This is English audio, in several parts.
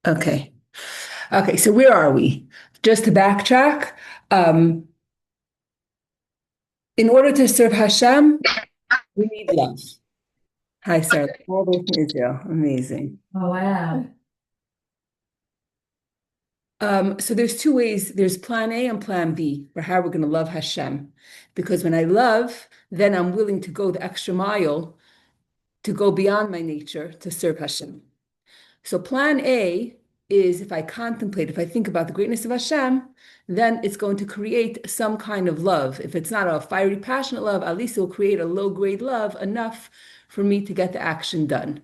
Okay. Okay, so where are we? Just to backtrack, um, in order to serve Hashem, we need love. Hi, Sarah. All the way from Israel. Amazing. Oh, wow. So there's two ways. There's plan A and plan B for how we're going to love Hashem. Because when I love, then I'm willing to go the extra mile to go beyond my nature to serve Hashem. So plan A is if I contemplate, if I think about the greatness of Hashem, then it's going to create some kind of love. If it's not a fiery, passionate love, at least it will create a low-grade love enough for me to get the action done.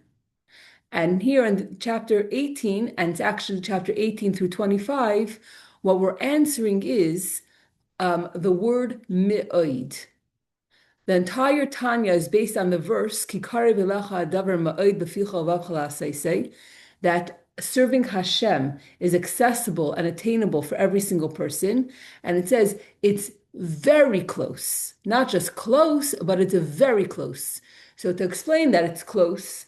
And here in chapter 18, and it's actually chapter 18 through 25, what we're answering is the word mi'oid. The entire Tanya is based on the verse, Kikare v'lecha davar ma'od b'ficha v'avchala say that serving Hashem is accessible and attainable for every single person. And it says it's very close, not just close, but it's a very close. So to explain that it's close,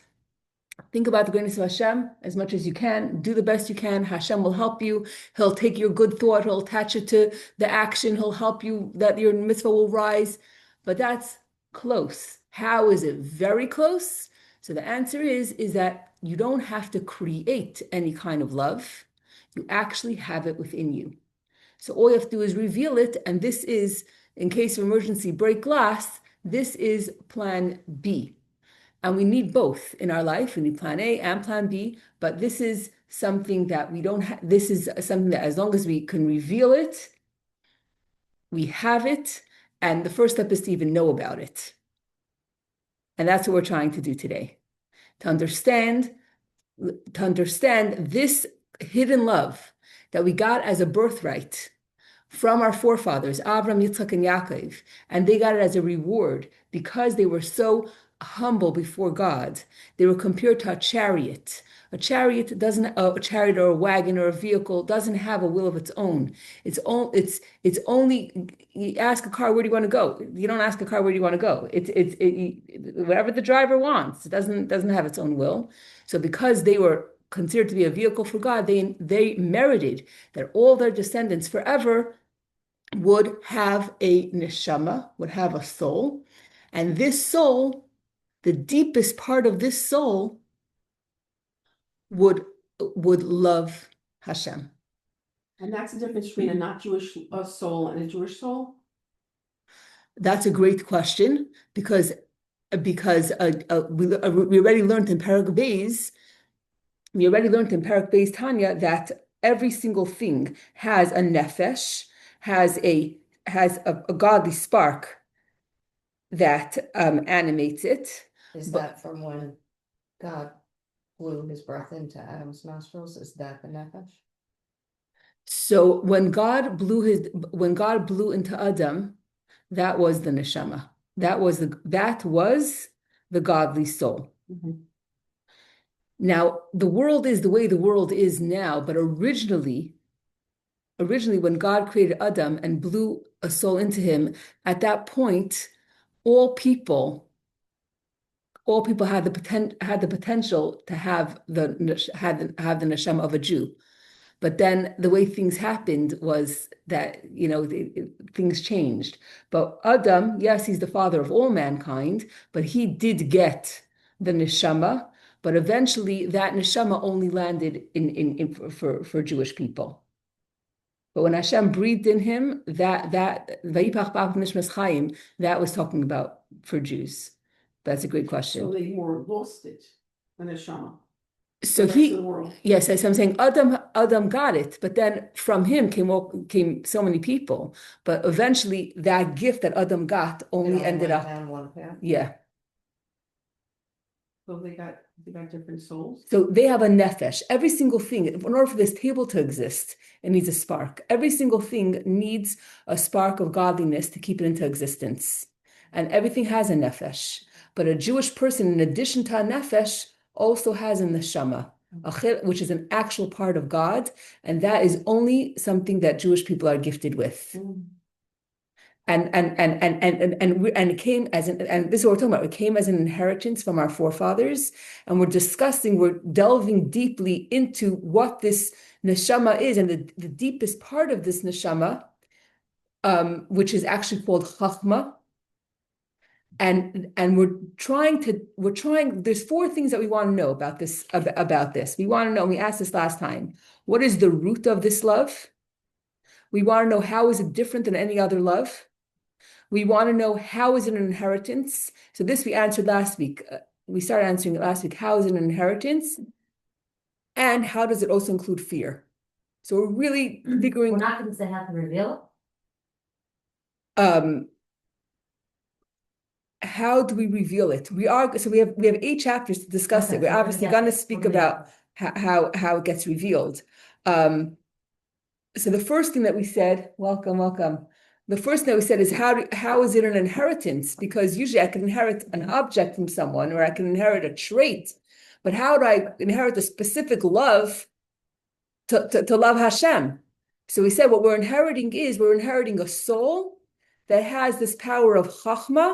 think about the greatness of Hashem as much as you can. Do the best you can. Hashem will help you. He'll take your good thought. He'll attach it to the action. He'll help you that your mitzvah will rise. But that's close. How is it very close? So the answer is that you don't have to create any kind of love. You actually have it within you. So all you have to do is reveal it. And this is, in case of emergency, break glass. This is plan B. And we need both in our life. We need plan A and plan B, but this is something that we don't have. This is something that as long as we can reveal it, we have it. And the first step is to even know about it. And that's what we're trying to do today. To understand this hidden love that we got as a birthright from our forefathers, Abraham, Yitzchak, and Yaakov, and they got it as a reward because they were so humble before God. They were compared to a chariot. A chariot doesn't, a chariot or a wagon or a vehicle doesn't have a will of its own. It's only, you ask a car, where do you want to go? You don't ask a car, where do you want to go? Whatever the driver wants. It doesn't have its own will. So because they were considered to be a vehicle for God, they merited that all their descendants forever would have a neshama, would have a soul. And this soul, the deepest part of this soul, would love Hashem. And that's the difference between a not Jewish soul and a Jewish soul? That's a great question because we already learned in Perek Beis, Tanya, that every single thing has a nefesh, has a godly spark that animates it. Is that from when God blew his breath into Adam's nostrils? Is that the nefesh? So when God blew into Adam, that was the neshama. That was the godly soul. Mhm. Now, the world is the way the world is now, but originally when God created Adam and blew a soul into him, at that point, all people had the potential to have the neshama of a Jew. But then the way things happened was that, things changed. But Adam, yes, he's the father of all mankind, but he did get the neshama. But eventually, that neshama only landed for Jewish people. But when Hashem breathed in him, that Vayipach b'av nishmas chayim, that was talking about for Jews. That's a great question. So they more lost it, the neshama. So yes, as I'm saying, Adam got it, but then from him came so many people. But eventually, that gift that Adam got only ended up, yeah. So they got different souls. So they have a nefesh. Every single thing, in order for this table to exist, it needs a spark. Every single thing needs a spark of godliness to keep it into existence, and everything has a nefesh. But a Jewish person, in addition to a nefesh, also has a neshama, which is an actual part of God, and that is only something that Jewish people are gifted with. And it came as an, and this is what we're talking about. It came as an inheritance from our forefathers, and we're delving deeply into what this neshama is, and the deepest part of this neshama, which is actually called chachma. And we're trying. There's four things that we want to know about this. We want to know. We asked this last time. What is the root of this love? We want to know how is it different than any other love. We want to know how is it an inheritance. So this we answered last week. We started answering it last week. How is it an inheritance? And how does it also include fear? So we're really figuring. We're not going to say how to reveal How do we reveal it? We have 8 chapters to discuss Okay, it. We're so we're obviously gonna going to get- speak we're gonna about how it gets revealed. So the first thing that we said, welcome. The first thing that we said is how is it an inheritance? Because usually I can inherit an object from someone, or I can inherit a trait, but how do I inherit a specific love to love Hashem? So we said what we're inheriting a soul that has this power of chachma.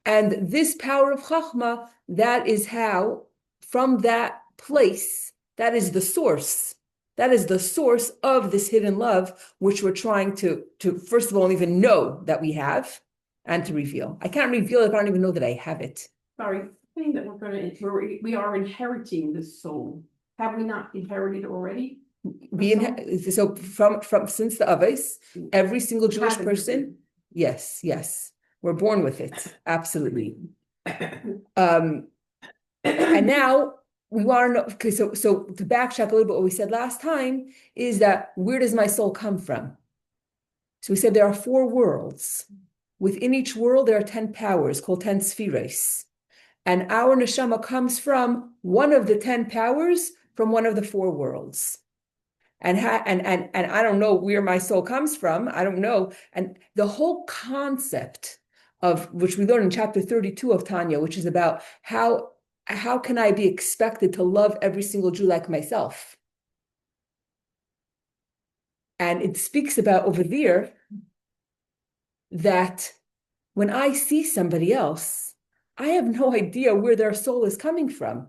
And this power of Chachma, that is how, from that place, that is the source. That is the source of this hidden love, which we're trying to first of all, even know that we have and to reveal. I can't reveal it if I don't even know that I have it. Sorry, saying that we are inheriting the soul. Have we not inherited already? So from since the Avos, every single Jewish Haven't person, yes, we're born with it, absolutely. And now we want to know. Okay, so to backtrack a little bit, what we said last time is that where does my soul come from? So we said there are 4 worlds. Within each world, there are 10 powers called 10 spheres. And our neshama comes from one of the 10 powers from one of the 4 worlds. And I don't know where my soul comes from. I don't know. And the whole concept of which we learn in chapter 32 of Tanya, which is about how can I be expected to love every single Jew like myself? And it speaks about over there that when I see somebody else, I have no idea where their soul is coming from.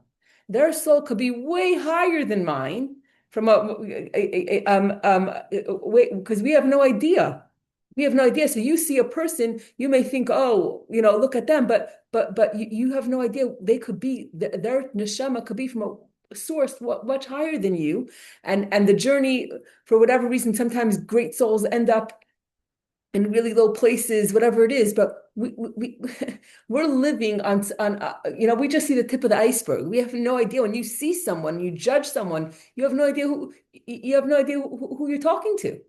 Their soul could be way higher than mine because we have no idea. We have no idea. So you see a person, you may think, oh, look at them, but you have no idea. They could be their neshama could be from a source much higher than you, and the journey, for whatever reason, sometimes great souls end up in really low places, whatever it is. But we're living on we just see the tip of the iceberg. We have no idea. When you see someone, you judge someone, you have no idea who you're talking to.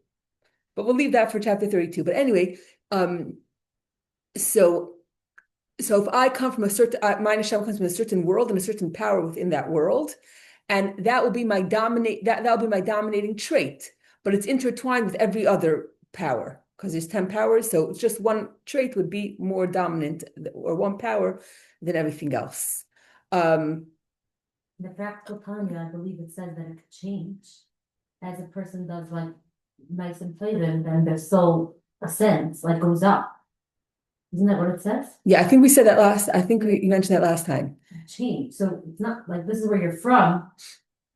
But we'll leave that for chapter 32. But anyway, so if I come from a certain, my neshama comes from a certain world and a certain power within that world, and that will be my that'll be my dominating trait. But it's intertwined with every other power because there's 10 powers. So it's just one trait would be more dominant, or one power, than everything else. the practical Tanya, I believe it says that it could change as a person does like nice and play and then their soul ascends, like goes up. Isn't that what it says? Yeah, I think we said that I think you mentioned that last time. Change. So it's not like this is where you're from,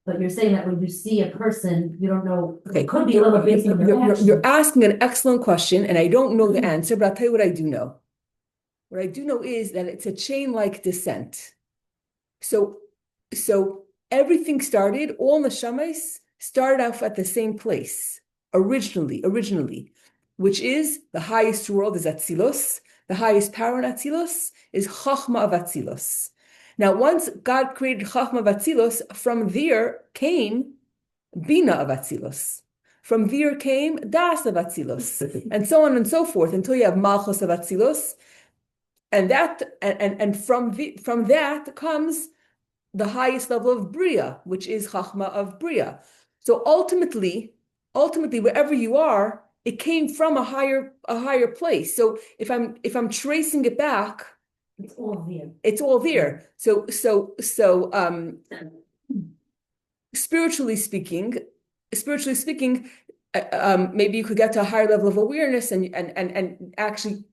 but you're saying that when you see a person, you don't know. Okay, It could be a little based on their actions. You're asking an excellent question, and I don't know the answer, but I'll tell you what I do know. What I do know is that it's a chain-like descent. So everything started, all neshamas started off at the same place originally, which is the highest world is Atzilus. The highest power in Atzilus is Chachma of Atzilus. Now, once God created Chachma of Atzilus, from there came Bina of Atzilus. From there came Das of Atzilus, and so on and so forth, until you have Malchus of Atzilus, and from that comes the highest level of Bria, which is Chachma of Bria. So ultimately, wherever you are, it came from a higher place. So if I'm tracing it back, It's all there. it's all there. So spiritually speaking, maybe you could get to a higher level of awareness and actually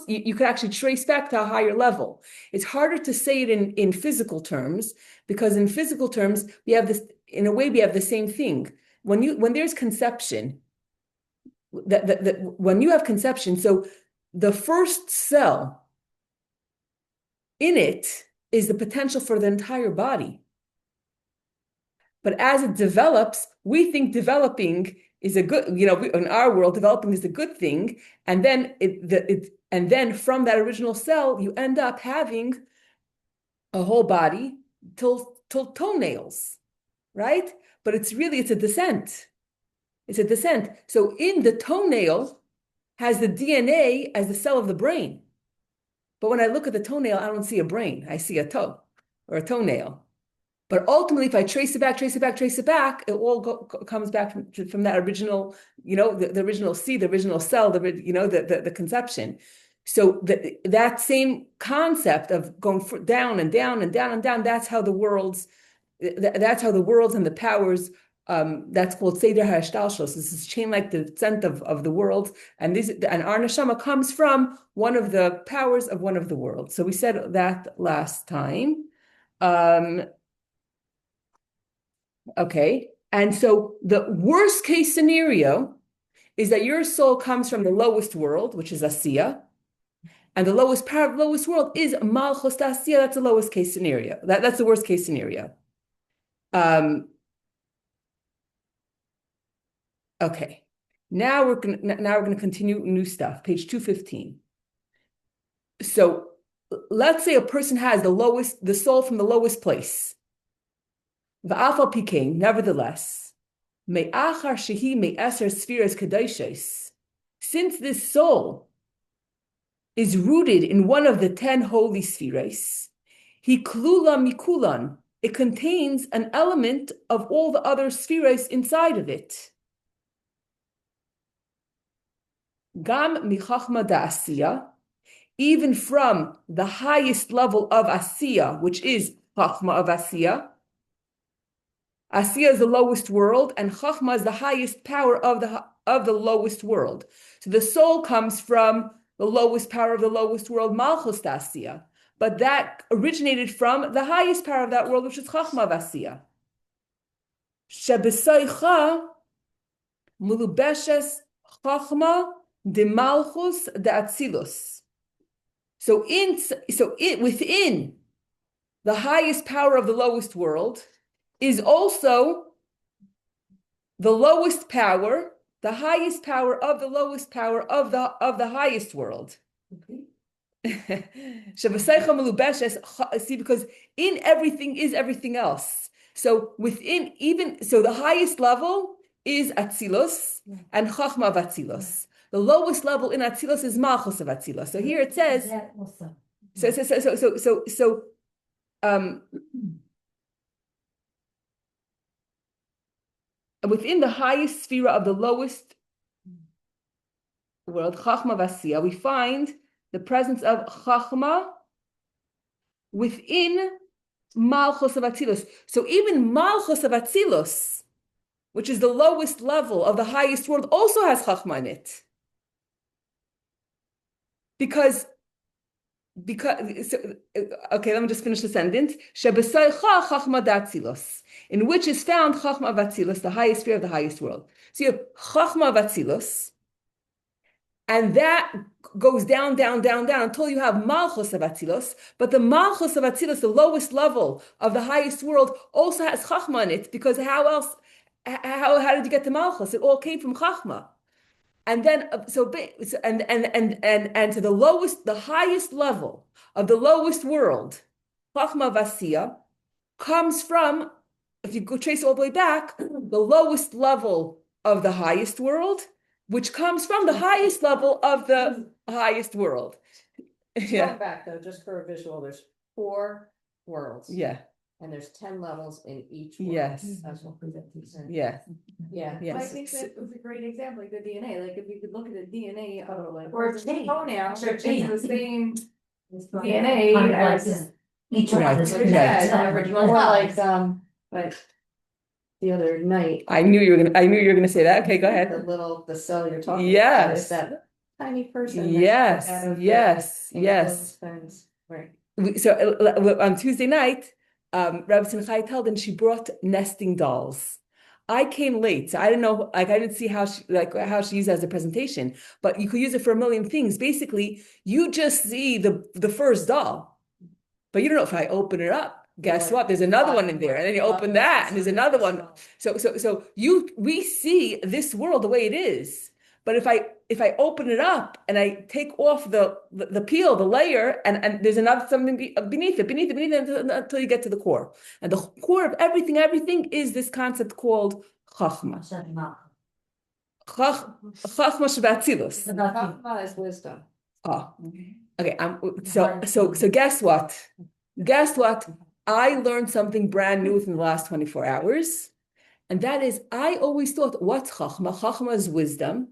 you could actually trace back to a higher level. It's harder to say it in physical terms, because in physical terms, we have this, in a way, we have the same thing. When there's conception, when you have conception, so the first cell in it is the potential for the entire body. But as it develops, we think developing is a good, in our world, developing is a good thing. And then and then from that original cell, you end up having a whole body till toenails, right? But it's a descent. It's a descent. So in the toenail has the DNA as the cell of the brain. But when I look at the toenail, I don't see a brain. I see a toe or a toenail. But ultimately, if I trace it back, it all comes back from that original, the original seed, the original cell, the conception. So that same concept of going down and down and down and down, that's how the worlds and the powers, that's called Seder HaHashtalshos. This is chain-like descent of the world. And our neshama comes from one of the powers of one of the worlds. So we said that last time. Okay. And so the worst case scenario is that your soul comes from the lowest world, which is Asiya. And the lowest power of the lowest world is Malchus Asiya. That's the lowest case scenario. That's the worst case scenario. Okay. Now we're gonna continue new stuff. Page 215. So let's say a person has the soul from the lowest place. V'afal pikein, nevertheless, me'achar shehi me'eser spheres kadoshes, since this soul is rooted in one of the 10 holy spheres, he klula mikulan, it contains an element of all the other spheres inside of it. Gam michachma da'asiya, even from the highest level of asiya, which is chachma of asiya. Asiya is the lowest world, and Chachma is the highest power of the lowest world. So the soul comes from the lowest power of the lowest world, Malchus Asiya, but that originated from the highest power of that world, which is Chachma of Asiya. Shebesaycha mulubeshes Chachma de Malchus de Atzilus. So within the highest power of the lowest world is also the lowest power, the highest power of the lowest power of the highest world. See, because in everything is everything else. So the highest level is Atzilus and Chachma of Atzilus. The lowest level in Atzilus is Malchus of Atzilus. So here it says. Within the highest sphere of the lowest world, Chachma Vasiya, we find the presence of Chachma within Malchus of Atzilus. So even Malchus of Atzilus, which is the lowest level of the highest world, also has Chachma in it. Because okay, let me just finish the sentence. Shebesaycha Chachma d'Atzilus, in which is found Chachma of Atzilus, the highest sphere of the highest world. So you have Chachma of Atzilus, and that goes down, down, down, down until you have Malchus of Atzilus. But the Malchus of Atzilus, the lowest level of the highest world, also has Chachma in it, because how did you get to Malchus? It all came from Chachma. And then, to the highest level of the lowest world, Chachma Vasiya, comes from, if you go trace all the way back, the lowest level of the highest world, which comes from the highest level of the highest world. Going back though, just for a visual, there's 4 worlds. Yeah. And there's 10 levels in each world. Yes. That's what Yeah. Yeah. Yes. I think that was a great example, like the DNA, like if you could look at the DNA of like. Or it's chain. Toenail, It's it's chain. the same DNA DNA as. each one Right, is right. different. Or like, but the other night. I knew you were gonna say that. Okay, go ahead. The cell you're talking about Yes. is that tiny person. Yes, that's out of yes, the yes. things. Right. So on Tuesday night, Rabbi Simchai told and she brought nesting dolls. I came late, so I didn't know, like I didn't see how she used it as a presentation, but you could use it for a million things. Basically, you just see the first doll, but you don't know if I open it up. Guess Like, what? There's another one in there, and then you open that, and there's another one. So we see this world the way it is. But if I open it up and I take off the peel, the layer, and there's another something beneath it, until you get to the core. And the core of everything is this concept called chachma. Chachma shebatzilus. Chachma is wisdom. Oh, okay. So guess what? Guess what? I learned something brand new within the last 24 hours. And that is, I always thought, what's chachma? Chachma is wisdom.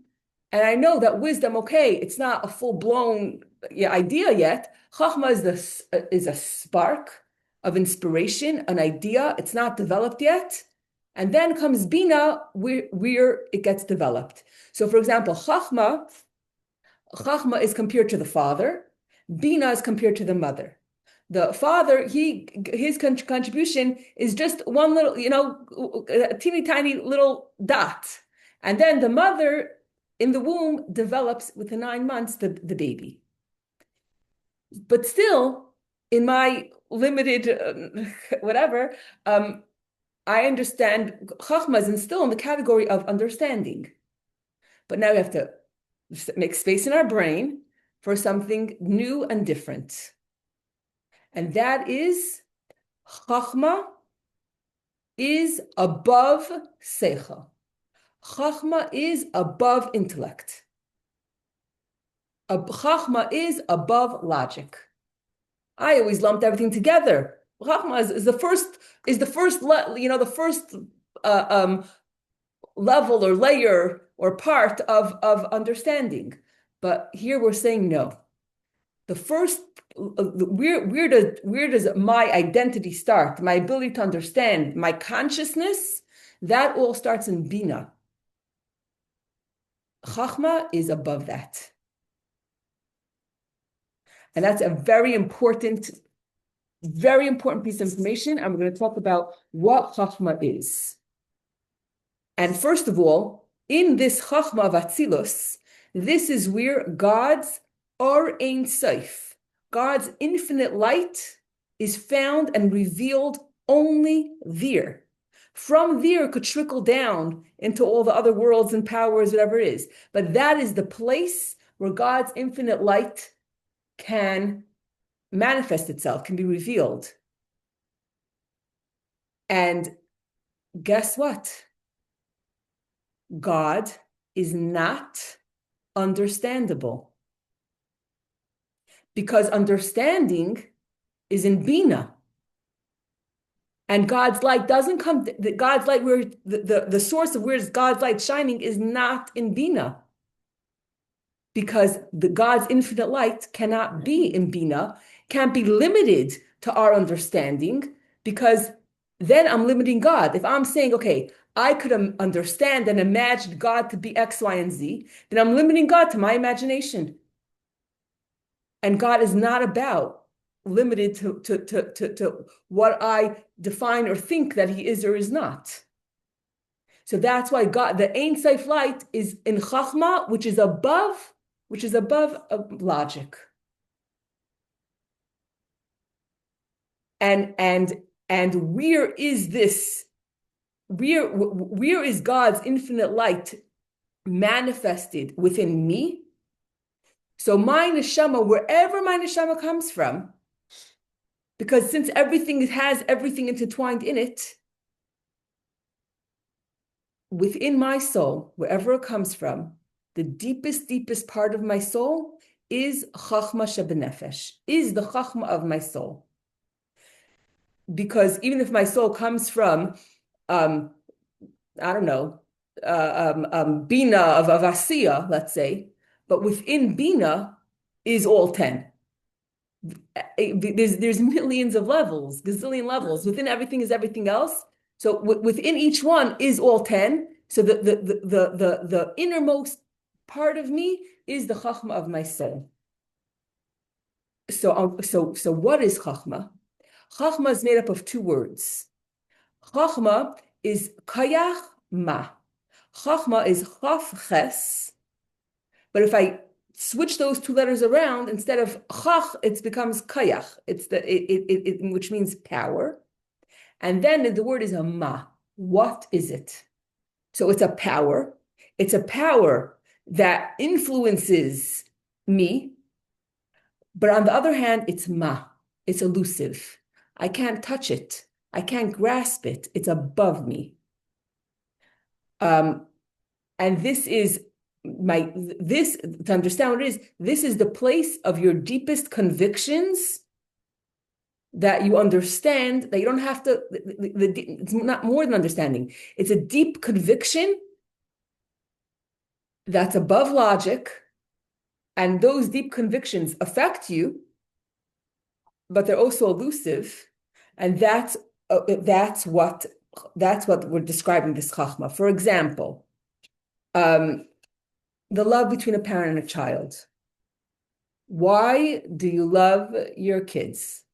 And I know that wisdom, okay, it's not a full-blown idea yet. Chachma is a spark of inspiration, an idea. It's not developed yet. And then comes Bina, where it gets developed. So for example, Chachma is compared to the father. Bina is compared to the mother. The father, his contribution is just one little, a teeny tiny little dot. And then the mother in the womb develops within 9 months the baby. But still, in my limited whatever, I understand Chachma is still in the category of understanding. But now we have to make space in our brain for something new and different. And that is Chachma is above Seichel. Chachma is above intellect. Chachma is above logic. I always lumped everything together. Chachma is the first level or layer or part of understanding. But here we're saying no. The first, where does my identity start? My ability to understand, my consciousness, that all starts in Bina. Chachma is above that. And that's a very important piece of information. And we're going to talk about what Chachma is. And first of all, in this Chachma of Atzilus, this is where God's Or Ein Sof, God's infinite light, is found and revealed only there. From there, it could trickle down into all the other worlds and powers, whatever it is. But that is the place where God's infinite light can manifest itself, can be revealed. And guess what? God is not understandable. Because understanding is in Bina. And God's light doesn't come, God's light, where the source of where God's light shining is not in Bina. Because God's infinite light cannot be in Bina, can't be limited to our understanding, because then I'm limiting God. If I'm saying, okay, I could understand and imagine God to be X, Y, and Z, then I'm limiting God to my imagination. And God is not about limited to what I define or think that he is or is not. So that's why God, the Ein Sof light, is in Chachma, which is above logic. And where is this? Where is God's infinite light manifested within me? So my neshama, wherever my neshama comes from, because since everything has everything intertwined in it, within my soul, wherever it comes from, the deepest part of my soul is Chachma Shebenefesh, is the Chachma of my soul. Because even if my soul comes from, I don't know, Bina of Asiya, let's say, but within Bina is all 10. There's millions of levels, gazillion levels. Within everything is everything else. So within each one is all 10. So the innermost part of me is the chachma of my soul. So what is chachma? Chachma is made up of two words. Chachma is kayach ma. Chachma is chaf ches. But if I switch those two letters around, instead of chach, it becomes kayach. It's which means power. And then the word is a ma. What is it? So it's a power. It's a power that influences me. But on the other hand, it's ma. It's elusive. I can't touch it. I can't grasp it. It's above me. And this is to understand what it is, this is the place of your deepest convictions that you understand, that you don't have to, it's not more than understanding. It's a deep conviction that's above logic, and those deep convictions affect you, but they're also elusive, and that's what we're describing this chachma. For example, the love between a parent and a child. Why do you love your kids?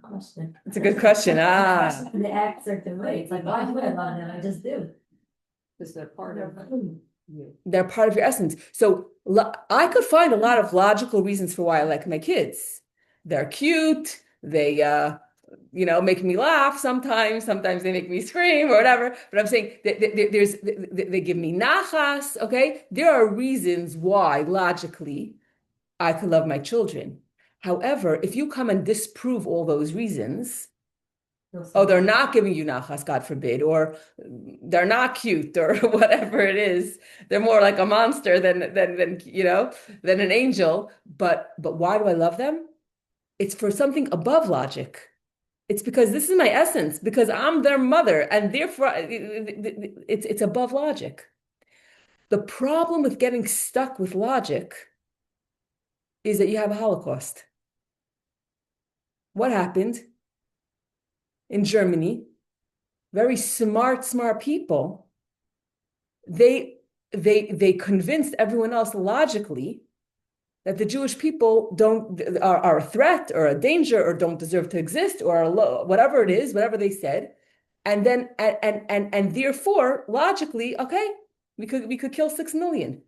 Question. It's a good question. The act certain way, it's like, why do I love them? I just do. Because they're part of you. They're part of your essence. So I could find a lot of logical reasons for why I like my kids. They're cute. They, make me laugh sometimes. Sometimes they make me scream or whatever. But I'm saying they give me nachas. Okay, there are reasons why logically I could love my children. However, if you come and disprove all those reasons, they're not giving you nachas, God forbid, or they're not cute, or whatever it is. They're more like a monster than an angel. But why do I love them? It's for something above logic. It's because this is my essence, because I'm their mother, and therefore it's above logic. The problem with getting stuck with logic is that you have a Holocaust. What happened? In Germany, very smart people, they convinced everyone else logically that the Jewish people are a threat or a danger or don't deserve to exist or whatever it is, whatever they said, and then and therefore logically, okay, we could kill 6 million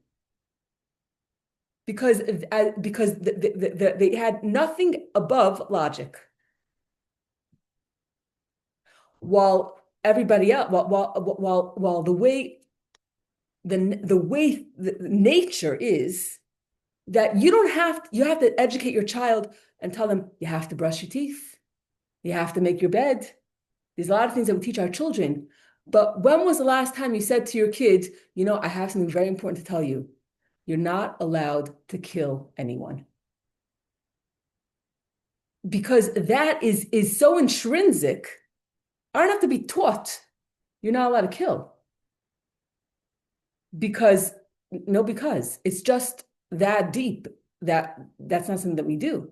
because they had nothing above logic. While everybody else, while the way nature is that you have to educate your child and tell them you have to brush your teeth, you have to make your bed. There's a lot of things that we teach our children. But when was the last time you said to your kids, I have something very important to tell you. You're not allowed to kill anyone. Because that is so intrinsic. I don't have to be taught you're not allowed to kill. Because it's just that deep that's not something that we do.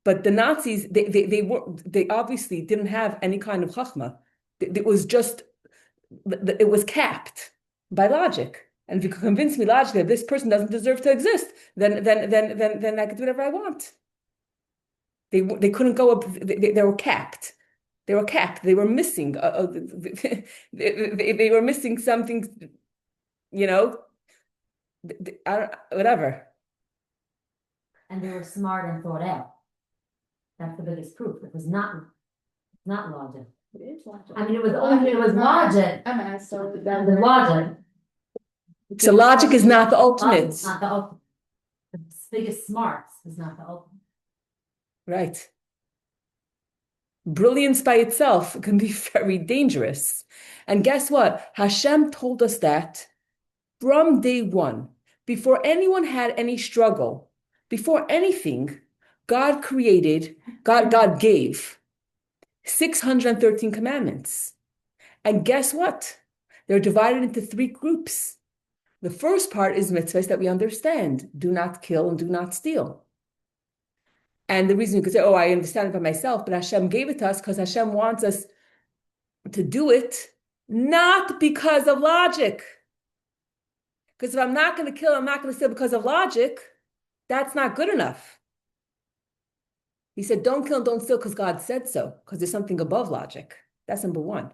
But the Nazis, they obviously didn't have any kind of chachma. It was capped by logic. And if you could convince me logically that this person doesn't deserve to exist, then I could do whatever I want. They couldn't go up. They were capped. They were capped. They were missing. They were missing something. Whatever. And they were smart and thought out. That's the biggest proof. It was not logic. It is logic. I mean, it was logic. So The logic. So logic is not the ultimate. It's not the ultimate. The biggest smarts is not the ultimate. Right. Brilliance by itself can be very dangerous. And guess what? Hashem told us that from day one, before anyone had any struggle, before anything, God gave 613 commandments. And guess what? They're divided into 3 groups. The first part is mitzvahs that we understand. Do not kill and do not steal. And the reason you could say, oh, I understand it by myself, but Hashem gave it to us because Hashem wants us to do it, not because of logic. Because if I'm not going to kill, I'm not going to steal because of logic, that's not good enough. He said, don't kill and don't steal because God said so, because there's something above logic. That's number one.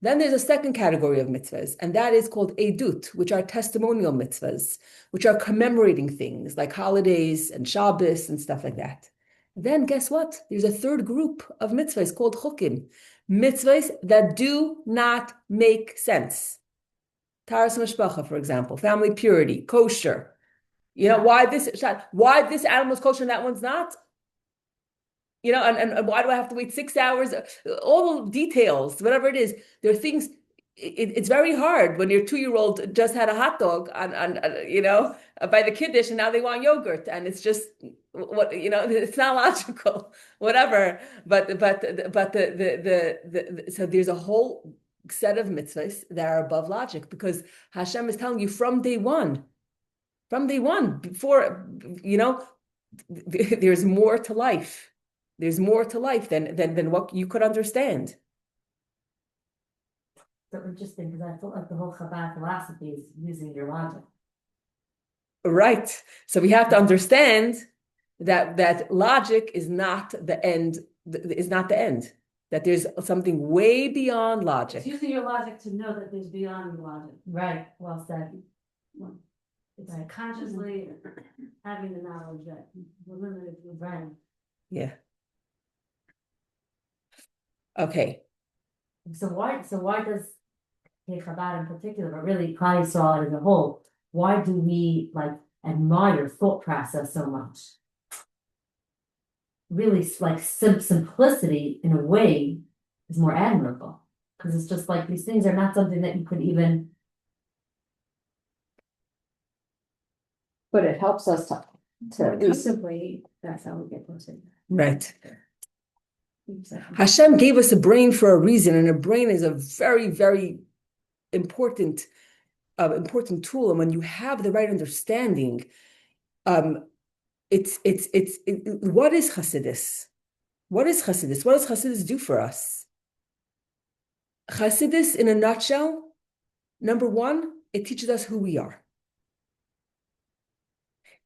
Then there's a second category of mitzvahs, and that is called edut, which are testimonial mitzvahs, which are commemorating things like holidays and Shabbos and stuff like that. Then guess what? There's a third group of mitzvahs called chukim, mitzvahs that do not make sense. Taras mishpacha, for example, family purity, kosher. You know, why this animal is kosher and that one's not? You know, and why do I have to wait 6 hours? All the details, whatever it is, there are things. It's very hard when your 2-year-old just had a hot dog by the kiddush, and now they want yogurt, and it's just what it's not logical, whatever. But so there's a whole set of mitzvahs that are above logic because Hashem is telling you from day one, before there's more to life. There's more to life than what you could understand. So interesting, because I feel like the whole Chabad philosophy is using your logic. Right. So we have to understand that logic is not the end, that there's something way beyond logic. It's using your logic to know that there's beyond your logic. Right, well said. It's consciously having the knowledge that we're limited to the brain. Yeah. Okay. So why does Chabad in particular, but really Klal Yisrael as a whole, why do we admire thought process so much? Really, simplicity in a way is more admirable because it's just like these things are not something that you could even. But it helps us to at least. Simply, that's how we get closer. Right. Hashem gave us a brain for a reason, and a brain is a very, very important tool. And when you have the right understanding, what is Chassidus? What is Chassidus? What does Chassidus do for us? Chassidus, in a nutshell, number one, it teaches us who we are.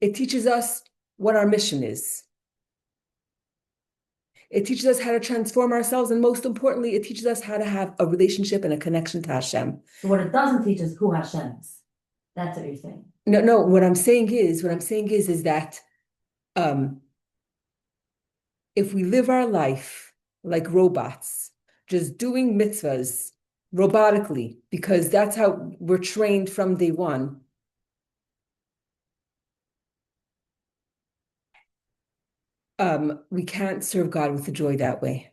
It teaches us what our mission is. It teaches us how to transform ourselves, and most importantly, it teaches us how to have a relationship and a connection to Hashem. So what it doesn't teach is who Hashem is. That's what you're saying. No. What I'm saying is that if we live our life like robots, just doing mitzvahs robotically, because that's how we're trained from day one, we can't serve God with the joy that way.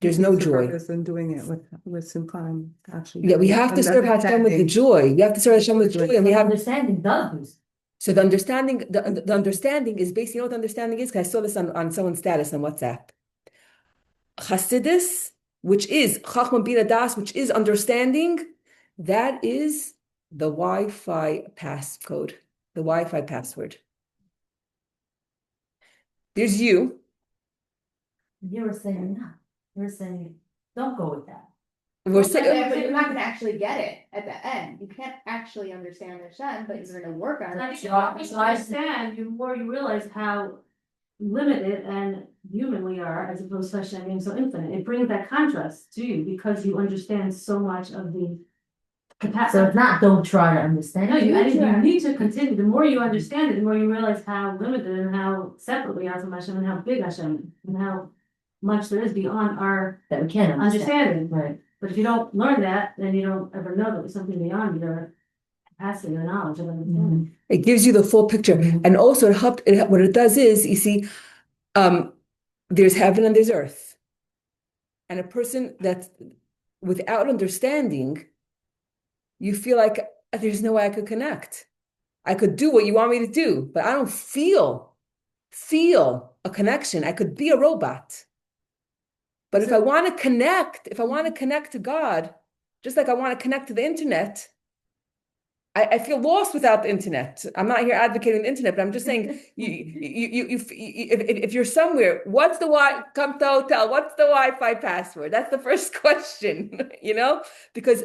There's no joy. And doing it with some time, actually. Yeah, we have to serve Hashem with the joy. We have to serve Hashem with joy, and we have Understanding does boost. So the understanding is basically, you know what the understanding is? Because I saw this on someone's status on WhatsApp. Chassidus, which is Chachma Bina Das, which is understanding, that is the Wi-Fi passcode, the Wi-Fi password. There's you. You were saying no. You were saying don't go with that. We're But saying, you're not gonna actually get it at the end. You can't actually understand Hashem, but you're gonna work on it. So I understand, the more you realize how limited and human we are, as opposed to Hashem being so infinite, it brings that contrast to you because you understand so much of the So capacity. it's not don't try to understand. No, you need to continue. The more you understand it, the more you realize how limited and how separate we are from Hashem and how big Hashem is and how much there is beyond our that we can't understand. understanding. Right. But if you don't learn that, then you don't ever know that there's something beyond your capacity or knowledge of understanding. it gives you the full picture. And also what it does is, you see, there's heaven and there's earth. And a person that's without understanding, you feel like there's no way I could connect. I could do what you want me to do, but I don't feel a connection. I could be a robot. But if I want to connect to God, just like I want to connect to the internet, I feel lost without the internet. I'm not here advocating the internet, but I'm just saying, if you're somewhere, what's the come to hotel, what's the Wi-Fi password? That's the first question, because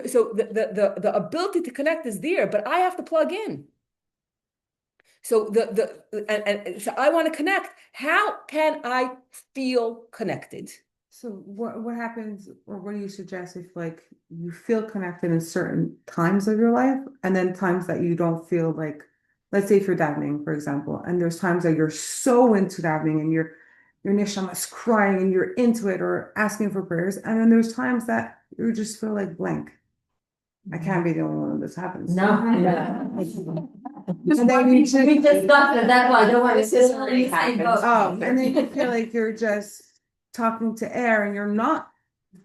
so the ability to connect is there, but I have to plug in. So and so I want to connect. How can I feel connected? So what happens, or what do you suggest if like you feel connected in certain times of your life, and then times that you don't feel like, let's say if you're davening, for example, and there's times that you're so into davening and your neshama is crying and you're into it or asking for prayers, and then there's times that you just feel like blank. I can't be the only one this happens. No. And then you just, We discussed it, that's why I don't want to. This is already happened. and then you feel like you're just talking to air and you're not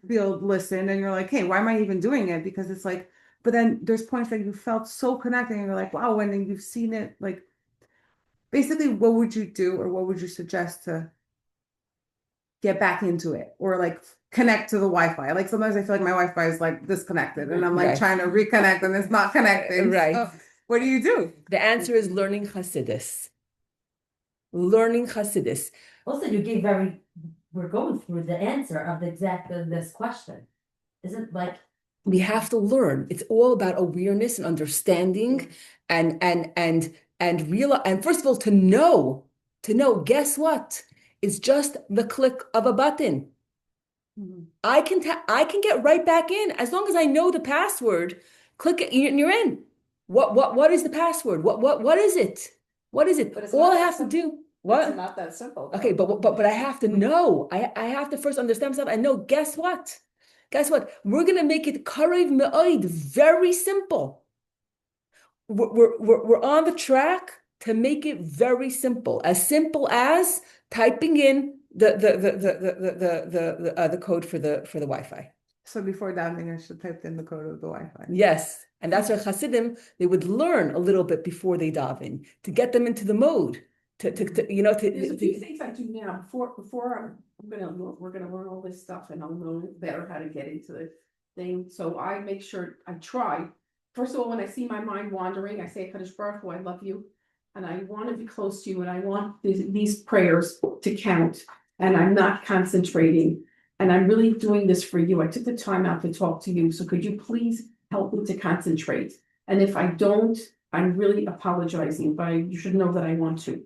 feel listen and you're like, hey, why am I even doing it? Because it's like, but then there's points that you felt so connected and you're like, wow, and then you've seen it, like basically what would you do or what would you suggest to get back into it or like connect to the Wi-Fi? Like sometimes I feel like my Wi-Fi is like disconnected and I'm like Right. trying to reconnect and it's not connecting. Right. So what do you do? The answer is learning Hasidus. Learning Hasidus. Also, we're going through the answer of this question. Isn't like, We have to learn. It's all about awareness and understanding and realize, and first of all, to know, guess what? It's just the click of a button. I can get right back in as long as I know the password. Click it, and you're in. What is the password? What is it? What is it? But it's All not I that have to simple. do. What? It's not that simple. though. Okay, but I have to know. I have to first understand something. I know. Guess what? Guess what? We're gonna make it karev me'oid, very simple. We're on the track to make it very simple as typing in the code for the Wi-Fi. So before davening, I should type in the code of the Wi-Fi. Yes, and that's why Hasidim, they would learn a little bit before they daven to get them into the mode. There's a few things I do now before we're gonna learn all this stuff and I'll know better how to get into the thing. So I make sure I try. First of all, when I see my mind wandering, I say, Kadosh Baruch Hu, I love you, and I want to be close to you, and I want these prayers to count, and I'm not concentrating, and I'm really doing this for you. I took the time out to talk to you, so could you please help me to concentrate? And if I don't, I'm really apologizing, but you should know that I want to.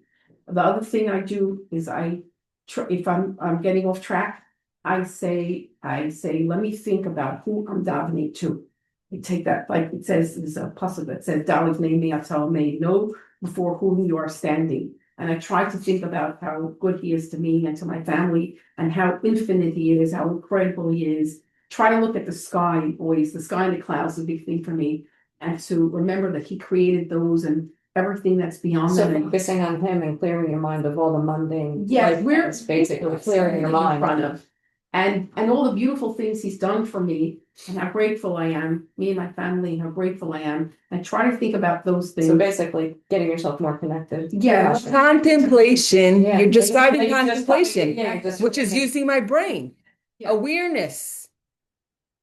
The other thing I do is if I'm getting off track, I say, let me think about who I'm davening to. I take that, like it says, there's a pasuk that says, Dalit me atal me, know before whom you are standing. And I try to think about how good he is to me and to my family, and how infinite he is, how incredible he is. Try to look at the sky, boys. The sky and the clouds is a big thing for me. And to remember that he created those and everything that's beyond So them. focusing on him and clearing your mind of all the mundane. Yeah, life we're things, basically clearing your mind. in front of. And all the beautiful things he's done for me and how grateful I am, me and my family, how grateful I am. And try to think about those things. So basically getting yourself more connected. Yeah. Contemplation. Yeah. You're describing Like you just- contemplation, yeah, just- which is using my brain. Yeah. Awareness.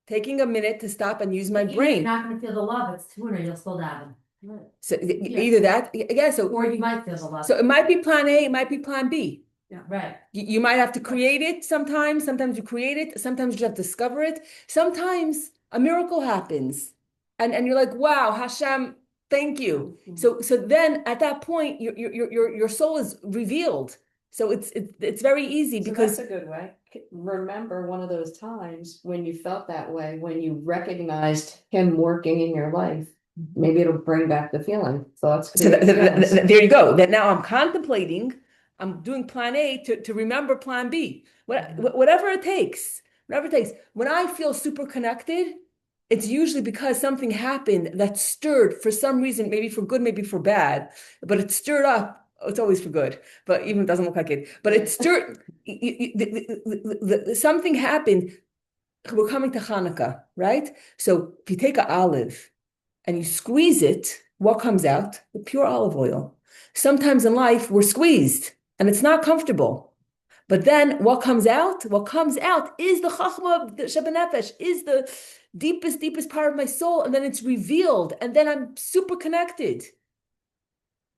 Taking a minute to stop and use my you're brain. not gonna feel the love, it's tuna, you'll still daven. So either that, yeah. Or you might feel the love. So it might be plan A, it might be plan B. Right. You might have to create it sometimes you create it, sometimes you have to discover it. Sometimes a miracle happens and you're like, wow, Hashem, thank you. So then at that point, your soul is revealed. So it's very easy So because that's a good way. Remember one of those times when you felt that way, when you recognized him working in your life. Maybe it'll bring back the feeling. So that's so there you go. That now I'm contemplating, I'm doing plan A to remember plan B. Whatever it takes, whatever it takes. When I feel super connected, it's usually because something happened that stirred for some reason, maybe for good, maybe for bad, but it stirred up. It's always for good, but even it doesn't look like it. But it stirred. Something happened. We're coming to Hanukkah, right? So if you take an olive and you squeeze it, what comes out? The pure olive oil. Sometimes in life, we're squeezed and it's not comfortable. But then what comes out? What comes out is the chachma of the shebenefesh, is the deepest part of my soul, and then it's revealed, and then I'm super connected.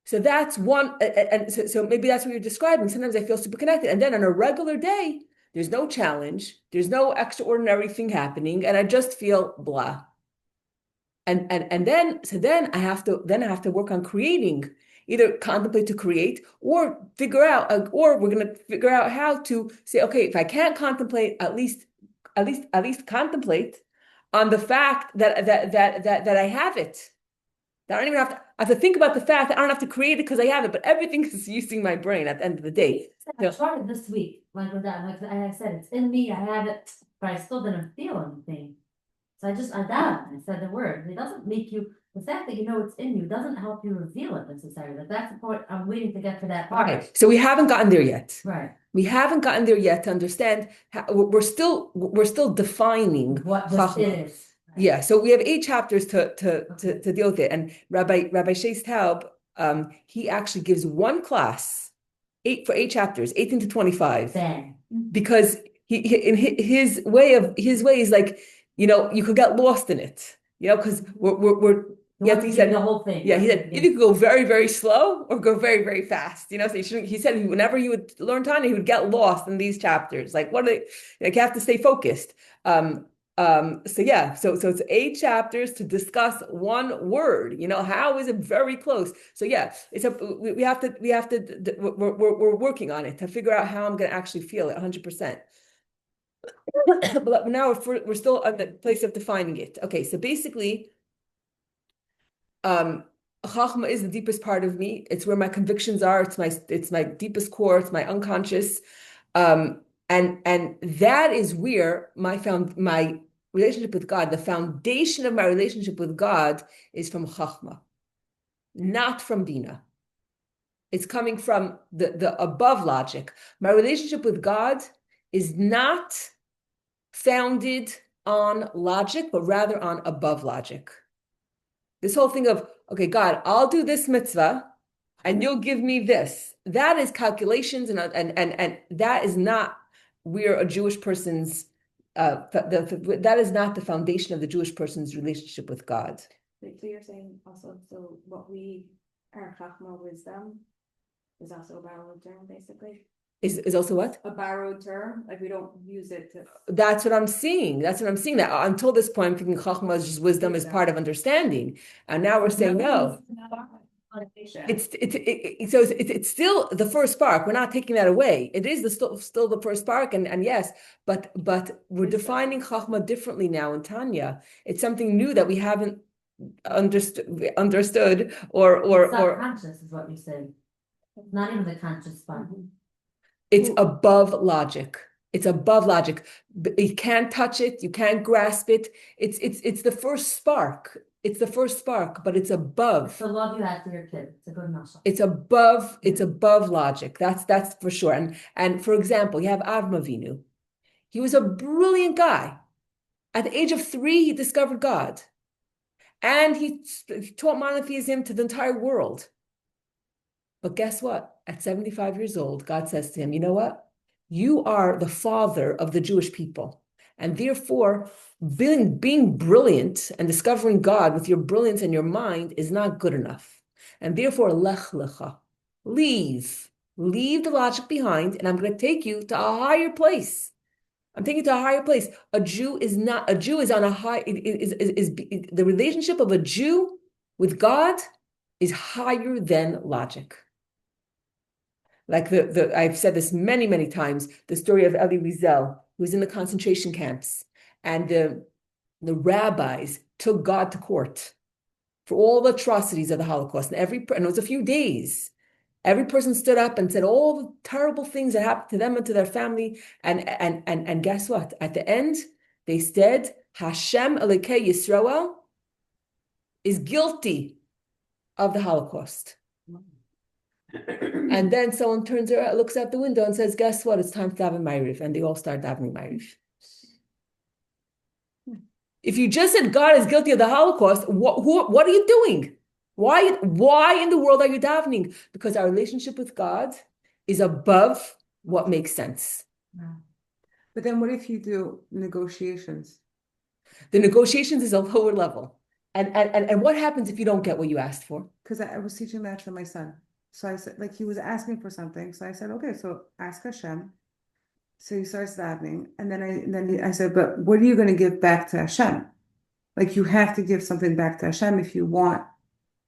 So that's one, and so maybe that's what you're describing. Sometimes I feel super connected, and then on a regular day, there's no challenge, there's no extraordinary thing happening, and I just feel blah. And then I have to work on creating, either contemplate to create or figure out, or we're going to figure out how to say, okay, if I can't contemplate, at least contemplate on the fact that I have it. That I don't even have to think about the fact that I don't have to create it because I have it, but everything is using my brain at the end of the day. I started this week, like with that, like I said, it's in me, I have it, but I still didn't feel anything. So I said the word. It doesn't make you, the fact that you know it's in you doesn't help you reveal it necessarily. That's the point, I'm waiting to get to that part. Okay, so we haven't gotten there yet. Right. We haven't gotten there yet to understand how, we're still defining What this chachma. is. Yeah, so we have 8 chapters to deal with it, and Rabbi Shais Taub, he actually gives one class, 8 chapters, 18 to 25, Then. because he in his way is like, you could get lost in it, because we're Yeah, he said the whole thing. yeah, he said either you could go very, very slow or go very, very fast. So he said whenever he would learn Tanya, he would get lost in these chapters. Like what are they, like you have to stay focused. So yeah, so it's 8 chapters to discuss one word. How is it very close? So yeah, we have to we're working on it to figure out how I'm going to actually feel it 100%. But now we're still at the place of defining it. Okay, so basically, Chachma is the deepest part of me. It's where my convictions are. It's my deepest core. It's my unconscious, and that is where my relationship with God, the foundation of my relationship with God, is from Chachma, not from Bina. It's coming from the above logic. My relationship with God is not founded on logic, but rather on above logic. This whole thing of, okay, God, I'll do this mitzvah and you'll give me this. That is calculations, and that is not where a Jewish person's, that is not the foundation of the Jewish person's relationship with God. So you're saying also, so what we are chachma wisdom is also a borrowed term, basically? Is also what? A borrowed term, like we don't use it to. That's what I'm seeing. That until this point, I'm thinking chachma is just wisdom is part of understanding, and now we're saying no. It's still the first spark. We're not taking that away. It is still the first spark, and yes, but we're defining chachma differently now in Tanya. It's something new that we haven't understood or Subconscious is what you said. Not even the conscious part. It's above logic. It's above logic. You can't touch it. You can't grasp it. It's the first spark. It's the first spark, but it's above. The love you have for your kid. It's a good muscle. It's above logic. That's for sure. And for example, you have Avram Avinu. He was a brilliant guy. At the age of 3, he discovered God. And he taught monotheism to the entire world. But guess what? At 75 years old, God says to him, you know what? You are the father of the Jewish people. And therefore, being brilliant and discovering God with your brilliance and your mind is not good enough. And therefore, lech lecha, leave the logic behind, and I'm going to take you to a higher place. I'm taking you to a higher place. A Jew is on a high, the relationship of a Jew with God is higher than logic. Like I've said this many, many times, the story of Elie Wiesel, who was in the concentration camps, and the rabbis took God to court for all the atrocities of the Holocaust. And it was a few days. Every person stood up and said all the terrible things that happened to them and to their family. And guess what? At the end, they said, Hashem Elokei Yisrael is guilty of the Holocaust. And then someone turns around, looks out the window and says, guess what? It's time to daven Ma'ariv. And they all start davening Ma'ariv. If you just said God is guilty of the Holocaust, what are you doing? Why in the world are you davening? Because our relationship with God is above what makes sense. But then what if you do negotiations? The negotiations is a lower level. And what happens if you don't get what you asked for? Because I was teaching that to my son. So I said, like, he was asking for something. So I said, okay, so ask Hashem. So he starts davening. And then I said, but what are you going to give back to Hashem? Like, you have to give something back to Hashem if you want.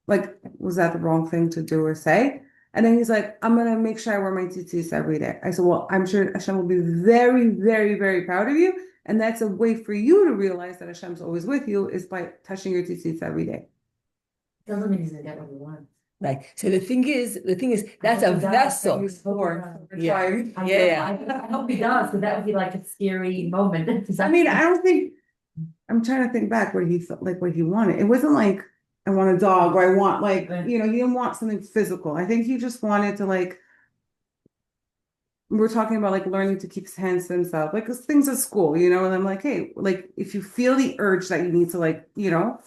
Like, was that the wrong thing to do or say? And then he's like, I'm going to make sure I wear my tzitzis every day. I said, well, I'm sure Hashem will be very, very, very proud of you. And that's a way for you to realize that Hashem's always with you is by touching your tzitzis every day. Doesn't mean he's gonna get what he wants. Right. So the thing is, that's a vessel. Yeah. I hope he does, because that would be like a scary moment. I mean, I don't think, I'm trying to think back what he felt like, what he wanted. It wasn't like, I want a dog or I want like, you know, he didn't want something physical. I think he just wanted to like, we're talking about like learning to keep his hands to himself, like things at school, you know, and I'm like, hey, like if you feel the urge that you need to like, you know,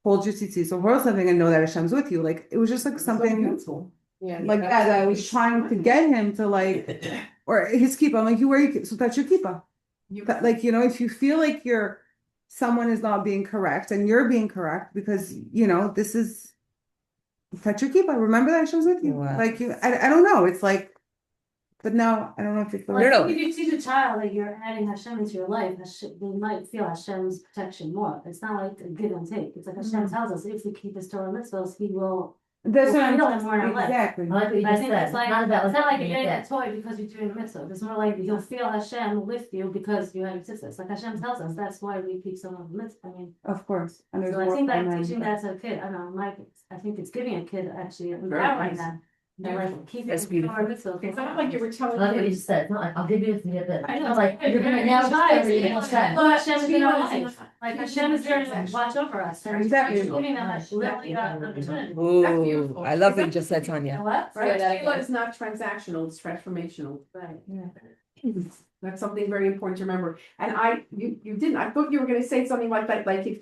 hold your tzitzis or hold something and know that Hashem's with you. Like it was just like something Yeah. like that I was trying to get him to like, or his kippah. I'm like, you wear your kippah, so that's your kippah. But like, you know, if you feel like someone is not being correct and you're being correct because, you know, this is, touch your kippah. Remember that Hashem's with you. Wow. Like I don't know. It's like, but now I don't know if it's the Like, No. if you teach a child that you're adding Hashem into your life, they might feel Hashem's protection more. It's not like a give and take. It's like Hashem tells us if we keep his Torah mitzvahs, he will. That's what We'll I'm feel it more in our life. exactly. I like what you I just think said. it's like, Not about it's not like you're getting getting a toy because you're doing a mitzvah. It's more like you'll feel Hashem with you because you have existence. Like Hashem tells us, that's why we keep some of the mitzvah. I mean, Of course. And there's so I more think that fun than- teaching that to a kid, I don't know, I think it's giving a kid actually Very empowering nice. them. And like keeping That's beautiful. Torah mitzvah. It's not like you were I telling like what you kids. just said. It's not like, I'll give you this and get this. I It's know, not like, you're gonna now child, every single step. Well, Hashem is in our life. Like Hashem is there to watch over us. And Exactly. giving them that literally that opportunity. Ooh, beautiful. I love what you Is just said, You know Tanya. what? Right, that Tefillah again. is not transactional, it's transformational. Right. That's something very important to remember. And you didn't, I thought you were gonna say something like that, like if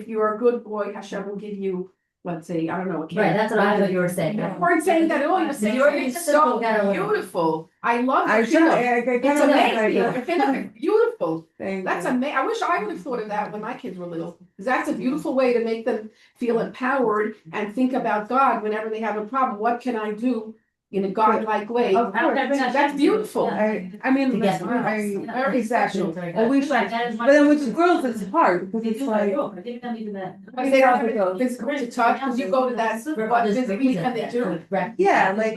you are a good boy, Hashem will give you, let's say, I don't know, a kid. Right, that's what I thought you were saying. You weren't saying that at all, you're saying You're it's just so together. beautiful. I love I your should. kiddo. It's amazing. Beautiful. Thank That's you. amazing. I wish I would have thought of that when my kids were little. Because that's a beautiful way to make them feel empowered and think about God whenever they have a problem. What can I do in a God-like way? Of course. That's beautiful. Yeah. I mean, Together. listen, Very special. always Right, that is but my- then with the girls, it's hard because it's like, I think them even that. Because they don't have a physical to touch, because you go to that, what physically can they do? yeah, like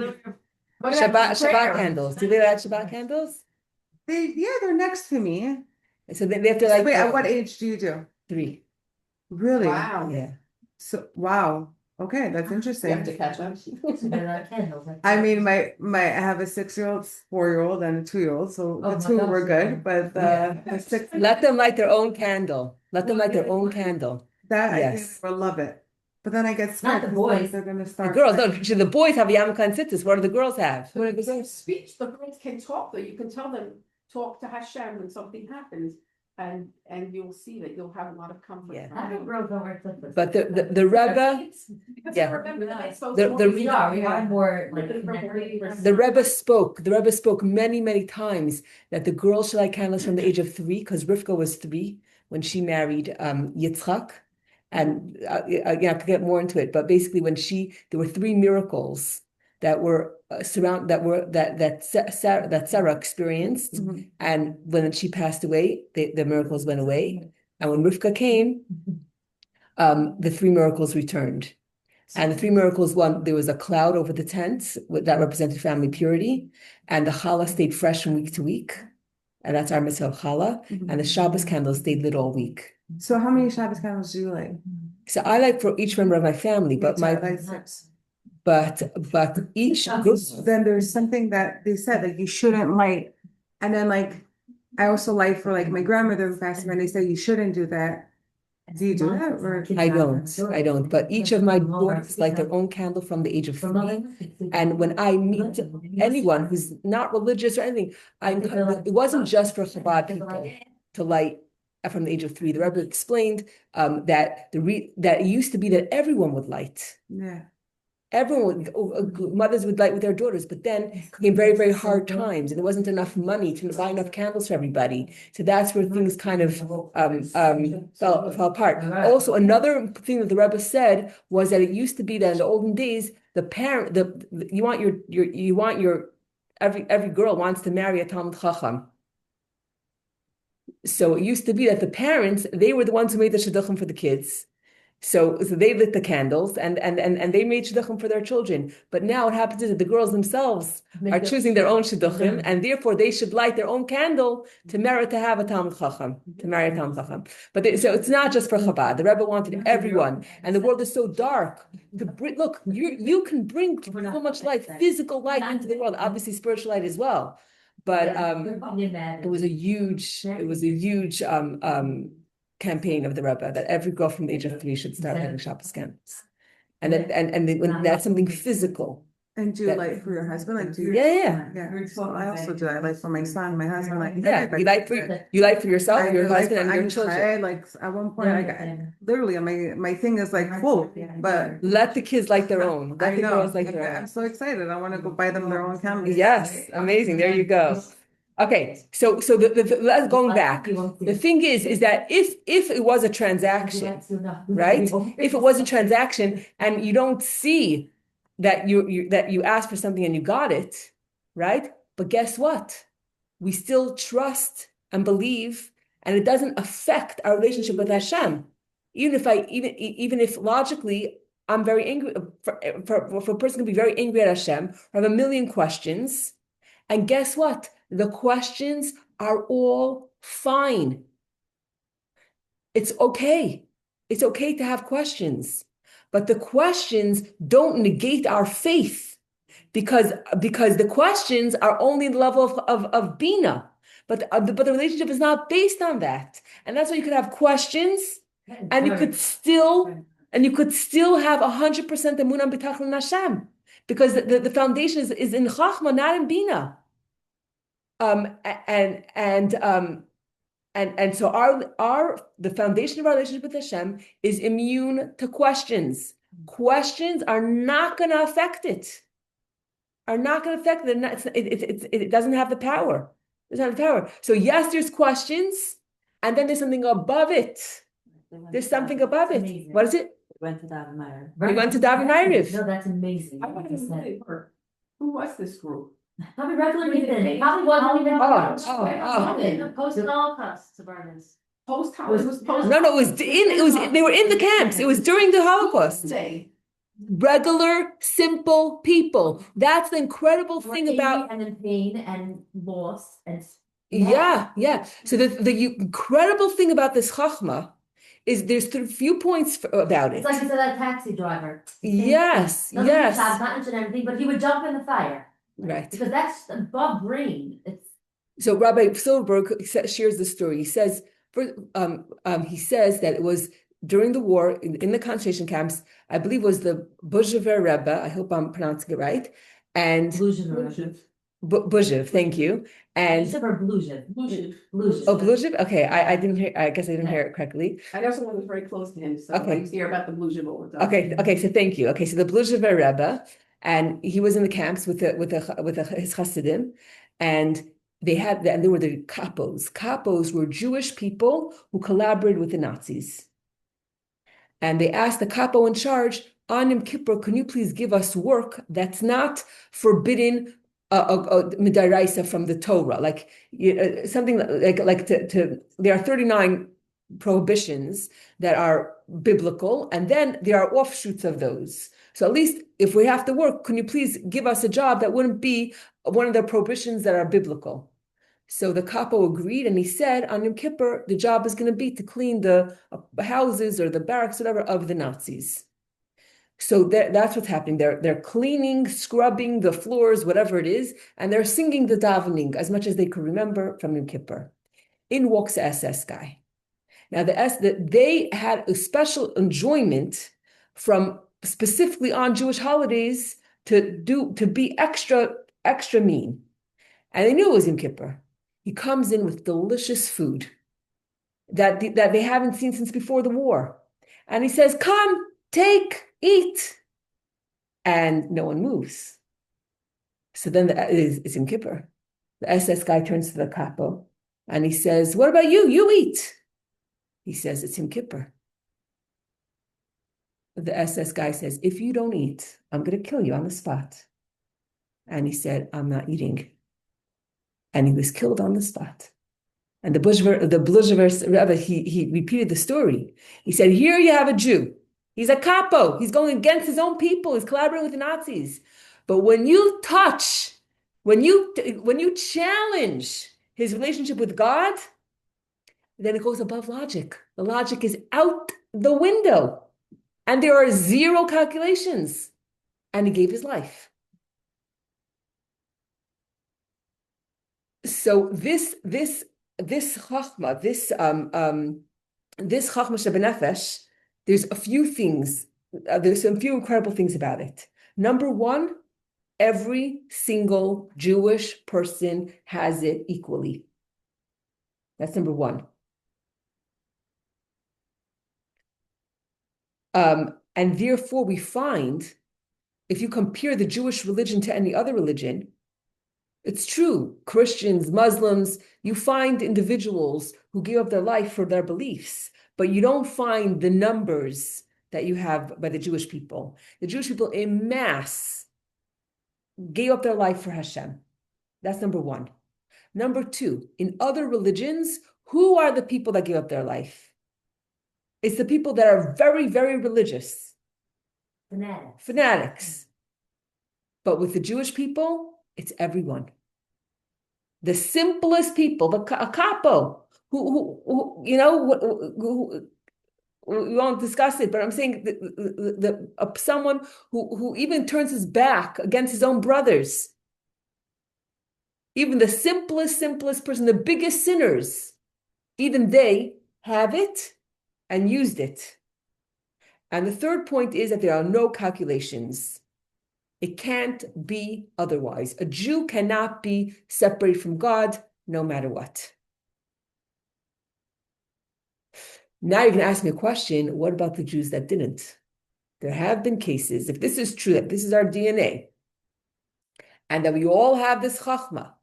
What about Shabbat prayer? candles. Do they light Shabbat candles? they're next to me. So they have to like Wait, at what age do you do? 3. Really? Wow. Yeah. So wow. Okay, that's You have interesting. to catch up. I mean, I have a 6-year-old, 4-year-old, and a 2-year-old. So Oh the my two gosh, were good, but the 6 Let them light their own candle. Let them light their own candle. that I think Yes. they will love it. But then I get Not scared the 'cause boys. they're gonna The start. girls, no, the boys have Yom Sittis. What do the girls have? What are the speech, the girls can talk, though, you can tell them, talk to Hashem when something happens, and you'll see that you'll have a lot of comfort. Yeah. from I it. don't grow over it. But the Rebbe, Because Yeah. remember that it's supposed The- to the- be- We are more like. the Rebbe spoke many times that the girls should light candles from the age of 3, because Rivka was 3 when she married Yitzchak. And I could get more into it, but basically there were 3 miracles that were that Sarah experienced, Mhm. and when she passed away, the miracles went away, and when Rivka came, the 3 miracles returned. And the 3 miracles, one, there was a cloud over the tent that represented family purity, and the challah stayed fresh from week to week, and that's our mitzvah of challah, and the Shabbos candles stayed lit all week. So how many Shabbos candles do you light? So I like for each member of my family, but Me too, I light 6. but each group, Then there's something that they said like you shouldn't light, and then like I also light for like my grandmother who passed away, and they say you shouldn't do that. Do you do that, or- I don't, but each of my daughters light their own candle from the age of 3. And when I meet anyone who's not religious or anything, it wasn't just for Chabad people to light from the age of 3. The Rebbe explained that that it used to be that everyone would light. Yeah. Everyone, mothers would light with their daughters, but then came very, very hard times, and there wasn't enough money to buy enough candles for everybody. So that's where things kind of fell apart. Also, another thing that the Rebbe said was that it used to be that in the olden days, every girl wants to marry a Talmud Chacham. So it used to be that the parents, they were the ones who made the shidduchim for the kids. So they lit the candles and they made shidduchim for their children. But now what happens is that the girls themselves are choosing their own shidduchim, and therefore they should light their own candle to merit to have a Talmud Chacham, to marry a Talmud Chacham. So it's not just for Chabad. The Rebbe wanted everyone, and the world is so dark. Look, you can bring so much light, physical light into the world. Obviously, spiritual light as well. But it was a huge campaign of the Rebbe that every girl from the age of 3 should start having Shabbos candles, and when that's something physical. And do you light for your husband? Like, do you? Yeah. Well, I also do. I light for my son, my husband, like Yeah, you light for yourself, your husband, and your children. Like at one point, literally, my thing is like full, but let the kids light their own. Let the girls light their I'm own. so excited. I want to go buy them their own candles. Yes, amazing. There you go. Okay, so let's going back. The thing is that if it was a transaction, right? If it was a transaction and you don't see that you asked for something and you got it, right? But guess what? We still trust and believe, and it doesn't affect our relationship with Hashem. Even if logically I'm very angry, for a person can be very angry at Hashem or have a million questions, and guess what? The questions are all fine. It's okay. It's okay to have questions, but the questions don't negate our faith because the questions are only the level of Bina, but the relationship is not based on that, and that's why you could have questions, and you could still have 100% emunah b'tachlis Hashem, because the foundation is in Chachma, not in Bina. And so the foundation of our relationship with Hashem is immune to questions. Questions are not going to affect it. It doesn't have the power. It doesn't have the power. So yes, there's questions, and then there's something above it. There's something above it. What is it? Went to Daven Meir. We went to Daven Meir. No, that's amazing. I want to say, who was this group? Probably regular Ethan. Probably wasn't even. Post-Holocaust survivors. Post-Holocaust. It was post. No, they were in the camps. It was during the Holocaust. Regular, simple people. That's the incredible thing about. And in pain and loss and. Yeah. So the incredible thing about this Chachma is there's a few points about it. It's like you said, that taxi driver. Yes. Not and everything, but he would jump in the fire. Right. Because that's above brain. So Rabbi Silverberg shares the story. He says that it was during the war in the concentration camps. I believe it was the Buzhever Rebbe. I hope I'm pronouncing it right. And Buzhev, thank you. And Blujev. Oh, Blujev? Okay, I didn't hear. I guess I didn't hear it correctly. I know someone who's very close to him, so Okay. I used to hear about the Blujev all the time. Okay. So thank you. Okay, so the Blujever Rebbe, and he was in the camps with his Hasidim, and there were the kapos. Kapos were Jewish people who collaborated with the Nazis, and they asked the capo in charge, on Yom Kippur, can you please give us work that's not forbidden midaraisa from the Torah, like something like there are 39 prohibitions that are biblical, and then there are offshoots of those. So at least if we have to work, can you please give us a job that wouldn't be one of the prohibitions that are biblical? So the capo agreed, and he said on Yom Kippur, the job is going to be to clean the houses or the barracks, whatever, of the Nazis. So that's what's happening. They're cleaning, scrubbing the floors, whatever it is, and they're singing the davening as much as they could remember from Yom Kippur. In walks the SS guy. Now they had a special enjoyment from specifically on Jewish holidays to be extra mean, and they knew it was Yom Kippur. He comes in with delicious food that they haven't seen since before the war, and he says, "Come, take, eat." and no one moves. So then it's in Kippur. The SS guy turns to the capo and he says, what about you? You eat. He says, it's in Kippur. The SS guy says, if you don't eat, I'm going to kill you on the spot. And he said, I'm not eating. And he was killed on the spot. And the Bluzhever Rebbe, he repeated the story. He said, here you have a Jew. He's a capo. He's going against his own people. He's collaborating with the Nazis. But when you challenge his relationship with God, then it goes above logic. The logic is out the window. And there are zero calculations. And he gave his life. So this chachma, this chachma shebenefesh, there's a few things. There's some few incredible things about it. Number one, every single Jewish person has it equally. That's number one. And therefore, we find, if you compare the Jewish religion to any other religion, it's true, Christians, Muslims, you find individuals who give up their life for their beliefs, but you don't find the numbers that you have by the Jewish people. The Jewish people en masse gave up their life for Hashem. That's number one. Number two, in other religions, who are the people that give up their life? It's the people that are very, very religious. Fanatics. But with the Jewish people, it's everyone. The simplest people, a capo, who we won't discuss it, but I'm saying someone who even turns his back against his own brothers. Even the simplest person, the biggest sinners, even they have it and used it. And the third point is that there are no calculations. It can't be otherwise. A Jew cannot be separated from God no matter what. Now you're going to ask me a question. What about the Jews that didn't? There have been cases, if this is true, that this is our DNA, and that we all have this chachma,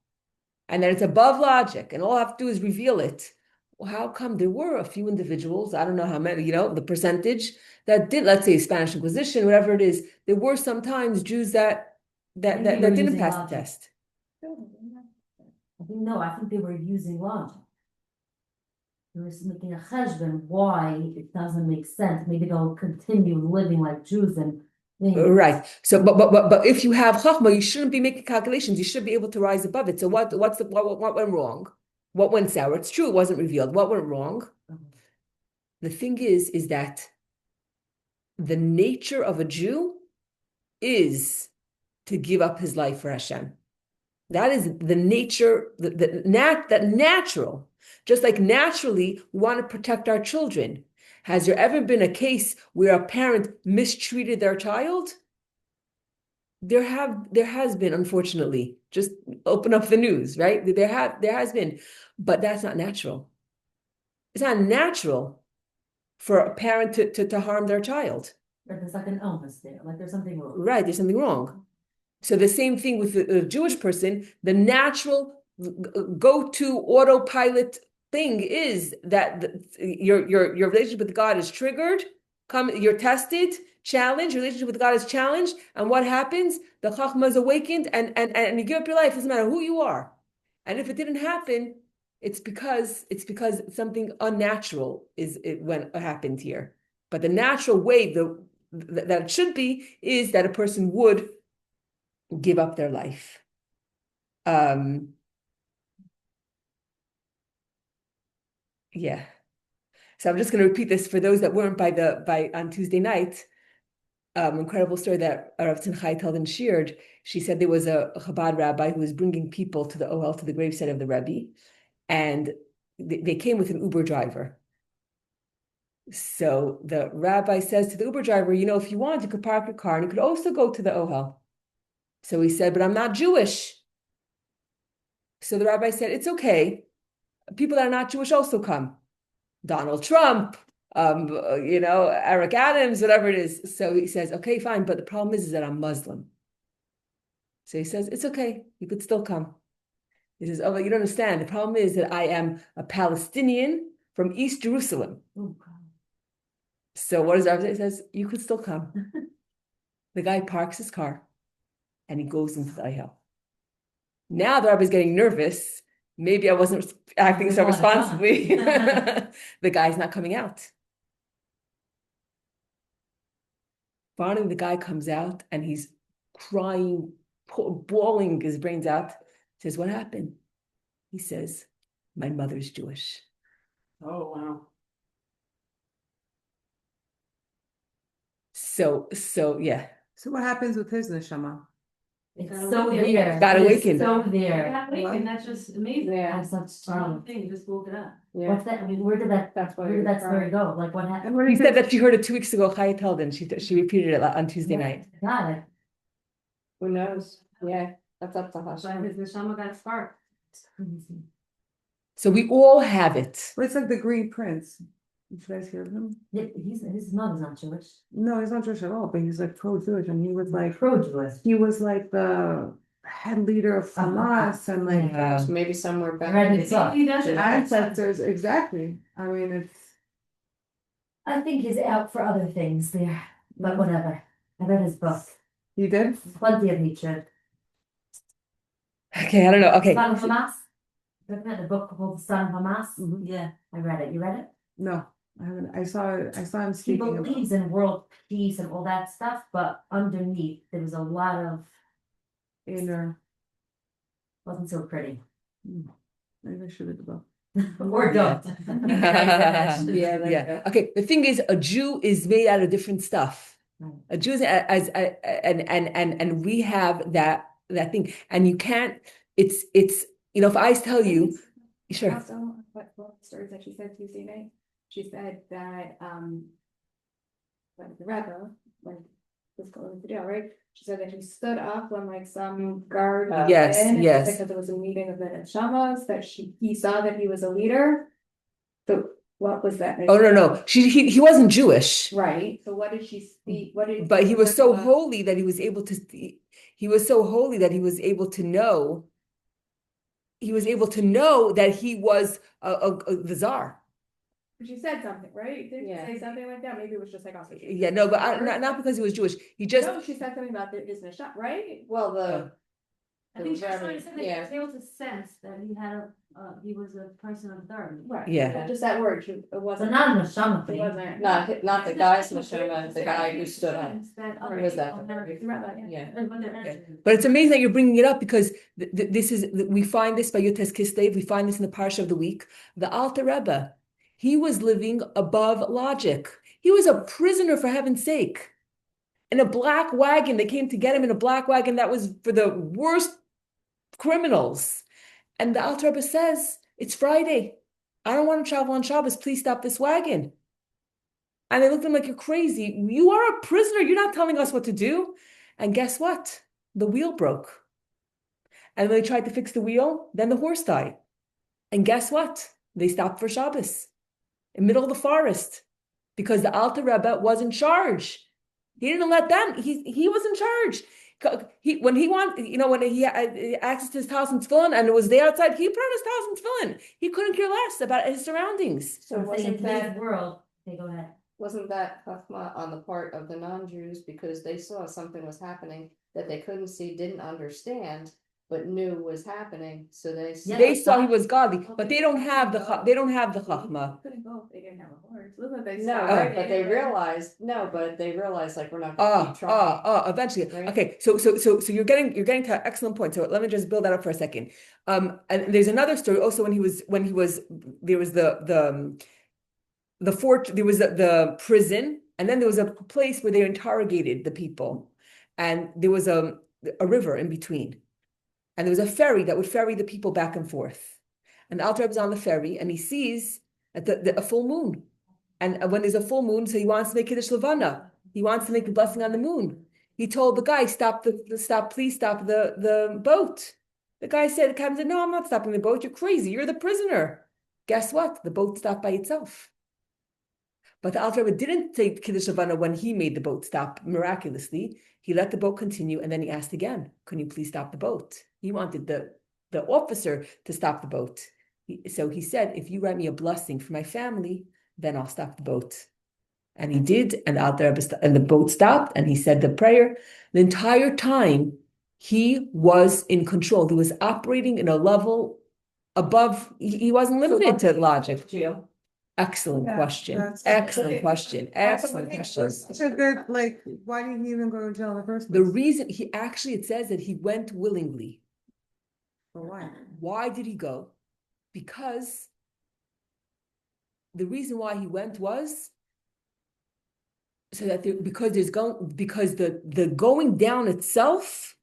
and that it's above logic, and all I have to do is reveal it. Well, how come there were a few individuals, I don't know how many, the percentage, that did, let's say Spanish Inquisition, whatever it is, there were sometimes Jews that didn't pass the test. I think they were using logic. They were making a cheshbon why it doesn't make sense. Maybe they'll continue living like Jews and things. Right. So, but if you have chachma, you shouldn't be making calculations. You should be able to rise above it. So what went wrong? What went sour? It's true, it wasn't revealed. What went wrong? The thing is that the nature of a Jew is to give up his life for Hashem. That is the nature, that natural. Just like naturally, we want to protect our children. Has there ever been a case where a parent mistreated their child? There has been, unfortunately. Just open up the news, right? There has been, but that's not natural. It's not natural for a parent to harm their child. But there's like an illness there, like there's something wrong. Right, there's something wrong. So the same thing with the Jewish person, the natural go-to autopilot thing is that your relationship with God is triggered, you're tested, challenged, your relationship with God is challenged, and what happens? The Chachma is awakened and you give up your life, doesn't matter who you are. And if it didn't happen, it's because something unnatural happened here. But the natural way that it should be is that a person would give up their life. Yeah. So I'm just going to repeat this for those that weren't on Tuesday night. Incredible story that Rav Tzimchai told and shared. She said there was a Chabad rabbi who was bringing people to the Ohel, to the gravesite of the Rebbe, and they came with an Uber driver. So the rabbi says to the Uber driver, if you want, you could park your car and you could also go to the Ohel. So he said, but I'm not Jewish. So the rabbi said, it's okay. People that are not Jewish also come. Donald Trump, Eric Adams, whatever it is. So he says, okay, fine, but the problem is that I'm Muslim. So he says, it's okay, you could still come. He says, oh, but you don't understand. The problem is that I am a Palestinian from East Jerusalem. Oh, God. So what does the rabbi say? He says, you could still come. The guy parks his car and he goes into the aisle. Now the rabbi's getting nervous. Maybe I wasn't acting so responsibly. The guy's not coming out. Finally, the guy comes out and he's crying, bawling his brains out. Says, what happened? He says, my mother's Jewish. Oh, wow. So yeah. So what happens with his neshama? It's Gotta so awaken. there. Gotta It is awaken. So You there. have to awaken, that's just amazing. Yeah, Have such Strong strong. thing, you just woke it up. yeah. What's that? I mean, where did that story go? Like what happened? And what He is said it? that she heard it 2 weeks ago. Chaya told him. She repeated it on Tuesday night. God, Who knows? Yeah, that's up to us. So his neshama got sparked. it's crazy. So we all have it. But it's like the Green Prince. You guys hear of him? Yeah, his mother's not Jewish. No, he's not Jewish at all, but he's like pro-Jewish, and he was like Pro-Jewish. the head leader of Hamas and like Yeah. So maybe somewhere back. Right, in it's the- up. He does the it. ancestors. Exactly. I mean, it's I think he's out for other things there, but whatever. I read his book. he did. Plenty of hatred. Okay, I don't know. Okay. Son of Hamas. Looking at the book called Son of Hamas. Mhm. Yeah, I read it. You read it? No, I haven't. I saw him He speaking about. believes in world peace and all that stuff, but underneath there was a lot of Inner. wasn't so pretty. Maybe I should read the book. Or don't. Yeah. Okay. The thing is, a Jew is made out of different stuff. Right. A Jew is and we have that thing, and you can't. It's if I tell you, sure. Also, what stories that she said Tuesday night, she said that, when the Rebbe, when was going to jail, right? She said that he stood up when like some guard. came Yes, in, yes. Because it was a meeting of the Neshamas, that he saw that he was a leader. So what was that? Oh no, he wasn't Jewish, Right, so what did she speak, what did? but he was so what- holy that he was able to. He was so holy that he was able to know. He was able to know that he was the czar. She said something, right? Did she Yeah. say something like that? Maybe it was just like also. Yeah, no, but not because he was Jewish. He just No, she said something about there is no shot, right? Well, the, I think she was trying to say that he Yeah. was able to sense that he was a person of authority. Right. Yeah. Just that word, it So wasn't. not an Neshama It thing. wasn't. not the guy's Neshama, the guy who stood up. That was that? Yeah. But it's amazing that you're bringing it up because this is we find this by Yotes Kislev. We find this in the Parsha of the week. The Alter Rebbe, he was living above logic. He was a prisoner for heaven's sake, in a black wagon. They came to get him in a black wagon that was for the worst criminals. And the Alter Rebbe says, "It's Friday. I don't want to travel on Shabbos. Please stop this wagon." And they looked at him like, "You're crazy. You are a prisoner. You're not telling us what to do." And guess what? The wheel broke. And when they tried to fix the wheel, then the horse died. And guess what? They stopped for Shabbos in the middle of the forest because the Alter Rebbe was in charge. He didn't let them. He was in charge. When he had access to his house in Tefillin and it was day outside, he put on his house in Tefillin. He couldn't care less about his surroundings. So I'm saying in wasn't today's that, world, okay, go ahead. wasn't that chachma on the part of the non-Jews because they saw something was happening that they couldn't see, didn't understand, but knew was happening, so they. Yeah. They saw he was godly, but they don't have the chachma. Couldn't go if they didn't have a horse. Look what they No, saw. right, but they realized like we're not gonna keep trying. Eventually. Right. Okay, so you're getting to an excellent point. So let me just build that up for a second. And there's another story also when he was there was the fort, there was the prison, and then there was a place where they interrogated the people, and there was a river in between, and there was a ferry that would ferry the people back and forth. And the Alter Rebbe is on the ferry, and he sees a full moon. And when there's a full moon, so he wants to make Kiddush Levana. He wants to make the blessing on the moon. He told the guy, please stop the boat. The captain said, "No, I'm not stopping the boat. You're crazy. You're the prisoner." Guess what? The boat stopped by itself. But the Alter Rebbe didn't take Kiddush Levana when he made the boat stop miraculously. He let the boat continue, and then he asked again, "Can you please stop the boat?" He wanted the officer to stop the boat. So he said, "If you write me a blessing for my family, then I'll stop the boat." And he did, and the Alter Rebbe and the boat stopped, and he said the prayer. The entire time, he was in control. He was operating in a level above. He wasn't limited to logic. Jail. Excellent Yeah, question. that's- Excellent question. Excellent question. Such a good, like, why didn't he even go to jail in the first The place? reason he actually, it says that he went willingly. For what? Why did he go? Because the reason why he went was so that because the going down itself,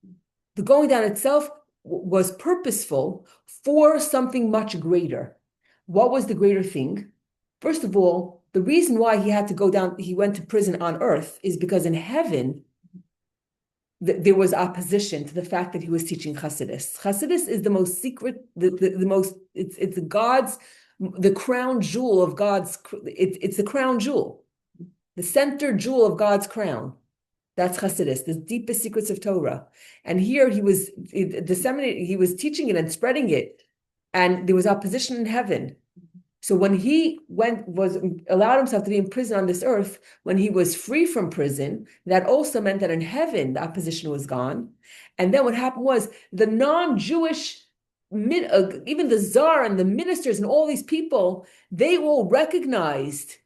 was purposeful for something much greater. What was the greater thing? First of all, the reason why he had to go down, he went to prison on earth, is because in heaven, there was opposition to the fact that he was teaching Chassidus. Chassidus is the most secret, the most, it's God's, the crown jewel of God's, it's the crown jewel, the center jewel of God's crown. That's Chassidus, the deepest secrets of Torah. And here he was disseminating, he was teaching it and spreading it. And there was opposition in heaven. So when he allowed himself to be in prison on this earth, when he was free from prison, that also meant that in heaven, the opposition was gone. And then what happened was the non-Jewish, even the czar and the ministers and all these people, they all recognized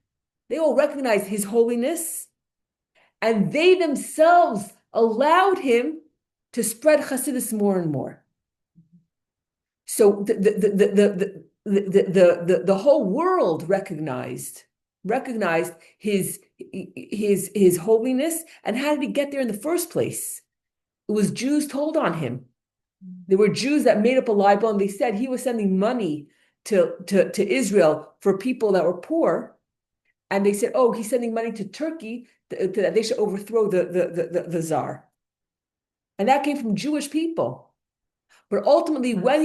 his holiness, and they themselves allowed him to spread Chassidus more and more. So the whole world recognized his holiness. And how did he get there in the first place? It was Jews told on him. There were Jews that made up a libel, and they said he was sending money to Israel for people that were poor. And they said, "Oh, he's sending money to Turkey that they should overthrow the czar." And that came from Jewish people. But ultimately, when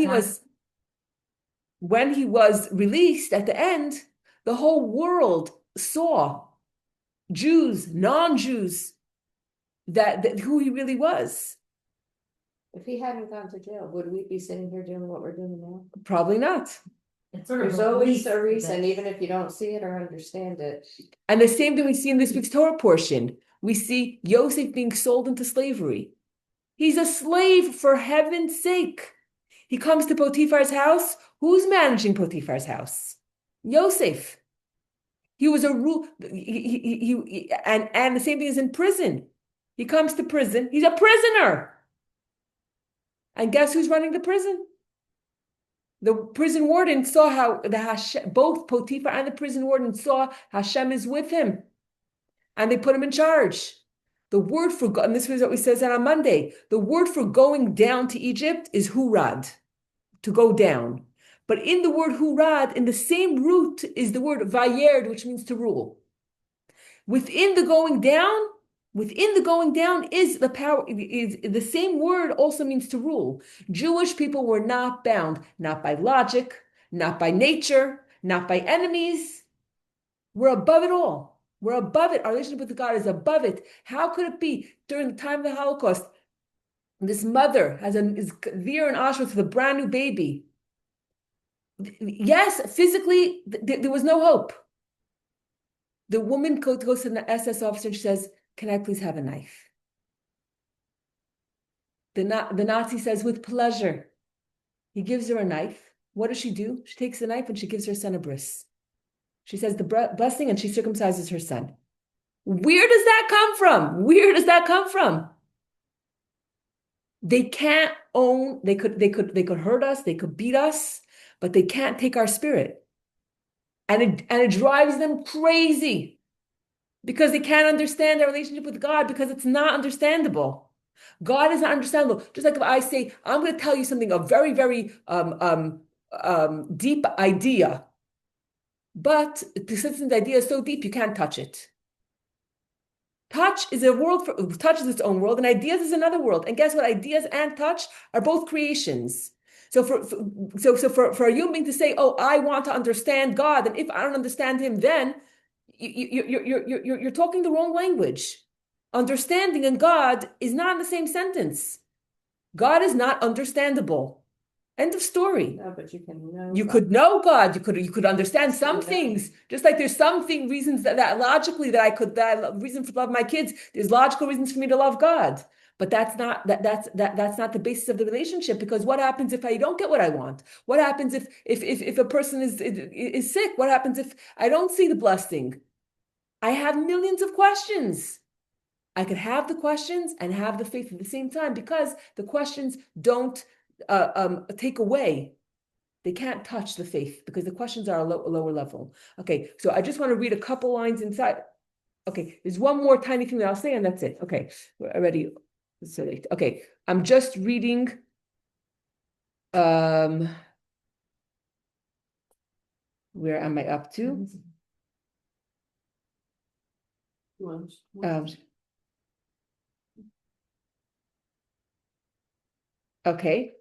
he was released at the end, the whole world saw, Jews, non-Jews, that who he really was. If he hadn't gone to jail, would we be sitting here doing what we're doing now? Probably not. It's sort of There's always relief a reason, that- even if you don't see it or understand it. And the same thing we see in this week's Torah portion. We see Yosef being sold into slavery. He's a slave for heaven's sake. He comes to Potiphar's house. Who's managing Potiphar's house? Yosef. He was a rule. And the same thing is in prison. He comes to prison. He's a prisoner. And guess who's running the prison? The prison warden saw how both Potiphar and the prison warden saw Hashem is with him, and they put him in charge. The word for, and this was what we said on Monday, the word for going down to Egypt is hurad, to go down. But in the word hurad, in the same root is the word vayerd, which means to rule. Within the going down is the power, is the same word also means to rule. Jewish people were not bound, not by logic, not by nature, not by enemies. We're above it all. We're above it. Our relationship with God is above it. How could it be during the time of the Holocaust? This mother is there in Auschwitz with a brand new baby. Yes, physically, there was no hope. The woman goes to the SS officer and she says, "Can I please have a knife?" The Nazi says, "With pleasure." He gives her a knife. What does she do? She takes the knife and she gives her son a bris. She says the blessing and she circumcises her son. Where does that come from? Where does that come from? They can't own, they could hurt us, they could beat us, but they can't take our spirit. And it drives them crazy because they can't understand their relationship with God because it's not understandable. God is not understandable. Just like if I say, I'm going to tell you something, a very, very deep idea, but since the idea is so deep, you can't touch it. Touch is touch is its own world, and ideas is another world. And guess what? Ideas and touch are both creations. So for a human being to say, "Oh, I want to understand God," and if I don't understand Him, then you're talking the wrong language. Understanding and God is not in the same sentence. God is not understandable. End of story. No, but you can know. You could know God. You could understand some know. things. Just like there's something reasons that logically reason for love my kids. There's logical reasons for me to love God. But that's not that's not the basis of the relationship, because what happens if I don't get what I want? What happens if a person is sick? What happens if I don't see the blessing? I have millions of questions. I could have the questions and have the faith at the same time, because the questions don't take away. They can't touch the faith because the questions are a lower level. Okay, so I just want to read a couple lines inside. Okay, there's one more tiny thing that I'll say and that's it. Okay, we're already so late. Okay, I'm just reading. Where am I up to? Okay.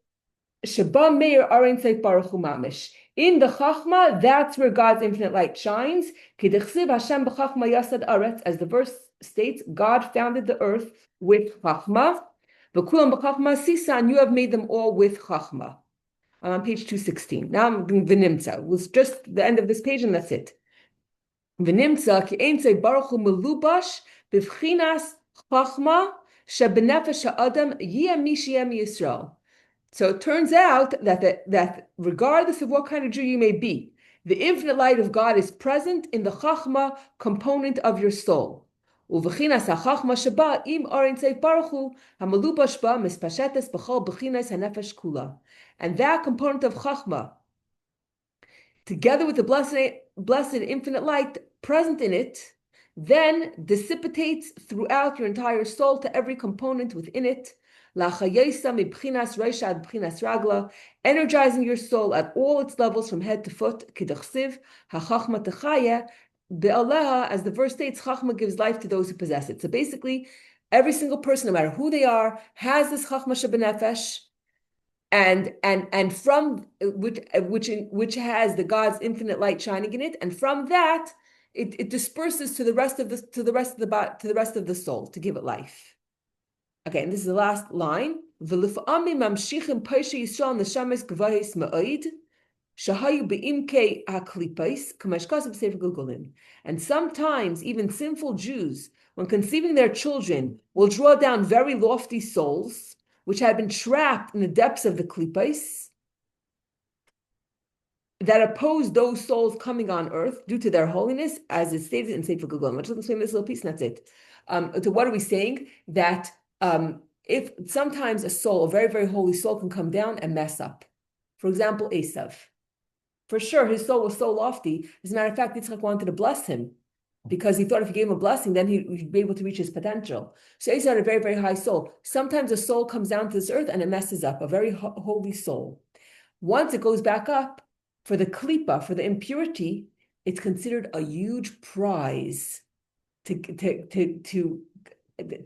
Sheba Meir Arin Seif Baruch Hu Mamish. In the Chachma, that's where God's infinite light shines. Kidechsiv Hashem b'Chachma Yasad Aretz, as the verse states, God founded the earth with Chachma. V'kulam b'Chachma Sisan, you have made them all with Chachma. I'm on page 216. Now I'm doing V'nimtza. It was just the end of this page and that's it. V'nimtza ki ein Seif Baruch Hu melubash b'vchinas Chachma shebenefesh ha'adam yiyeh mi sheyeh Yisrael. So it turns out that regardless of what kind of Jew you may be, the infinite light of God is present in the Chachma component of your soul. And that component of Chachma, together with the blessed infinite light present in it, then dissipates throughout your entire soul to every component within it, energizing your soul at all its levels from head to foot. As the verse states, Chachma gives life to those who possess it. So basically, every single person, no matter who they are, has this Chachma shebenefesh, and from which has the God's infinite light shining in it, and from that it disperses to the rest of the soul to give it life. Okay, and this is the last line. And sometimes even sinful Jews, when conceiving their children, will draw down very lofty souls, which had been trapped in the depths of the klipos, that oppose those souls coming on earth due to their holiness, as is stated in Sefer Gilgul. Let's explain this little piece, and that's it. So what are we saying? That if sometimes a very, very holy soul can come down and mess up. For example, Esav. For sure, his soul was so lofty. As a matter of fact, Yitzchak wanted to bless him because he thought if he gave him a blessing, then he'd be able to reach his potential. So Esav had a very, very high soul. Sometimes a soul comes down to this earth and it messes up, a very holy soul. Once it goes back up, for the klipa, for the impurity, it's considered a huge prize to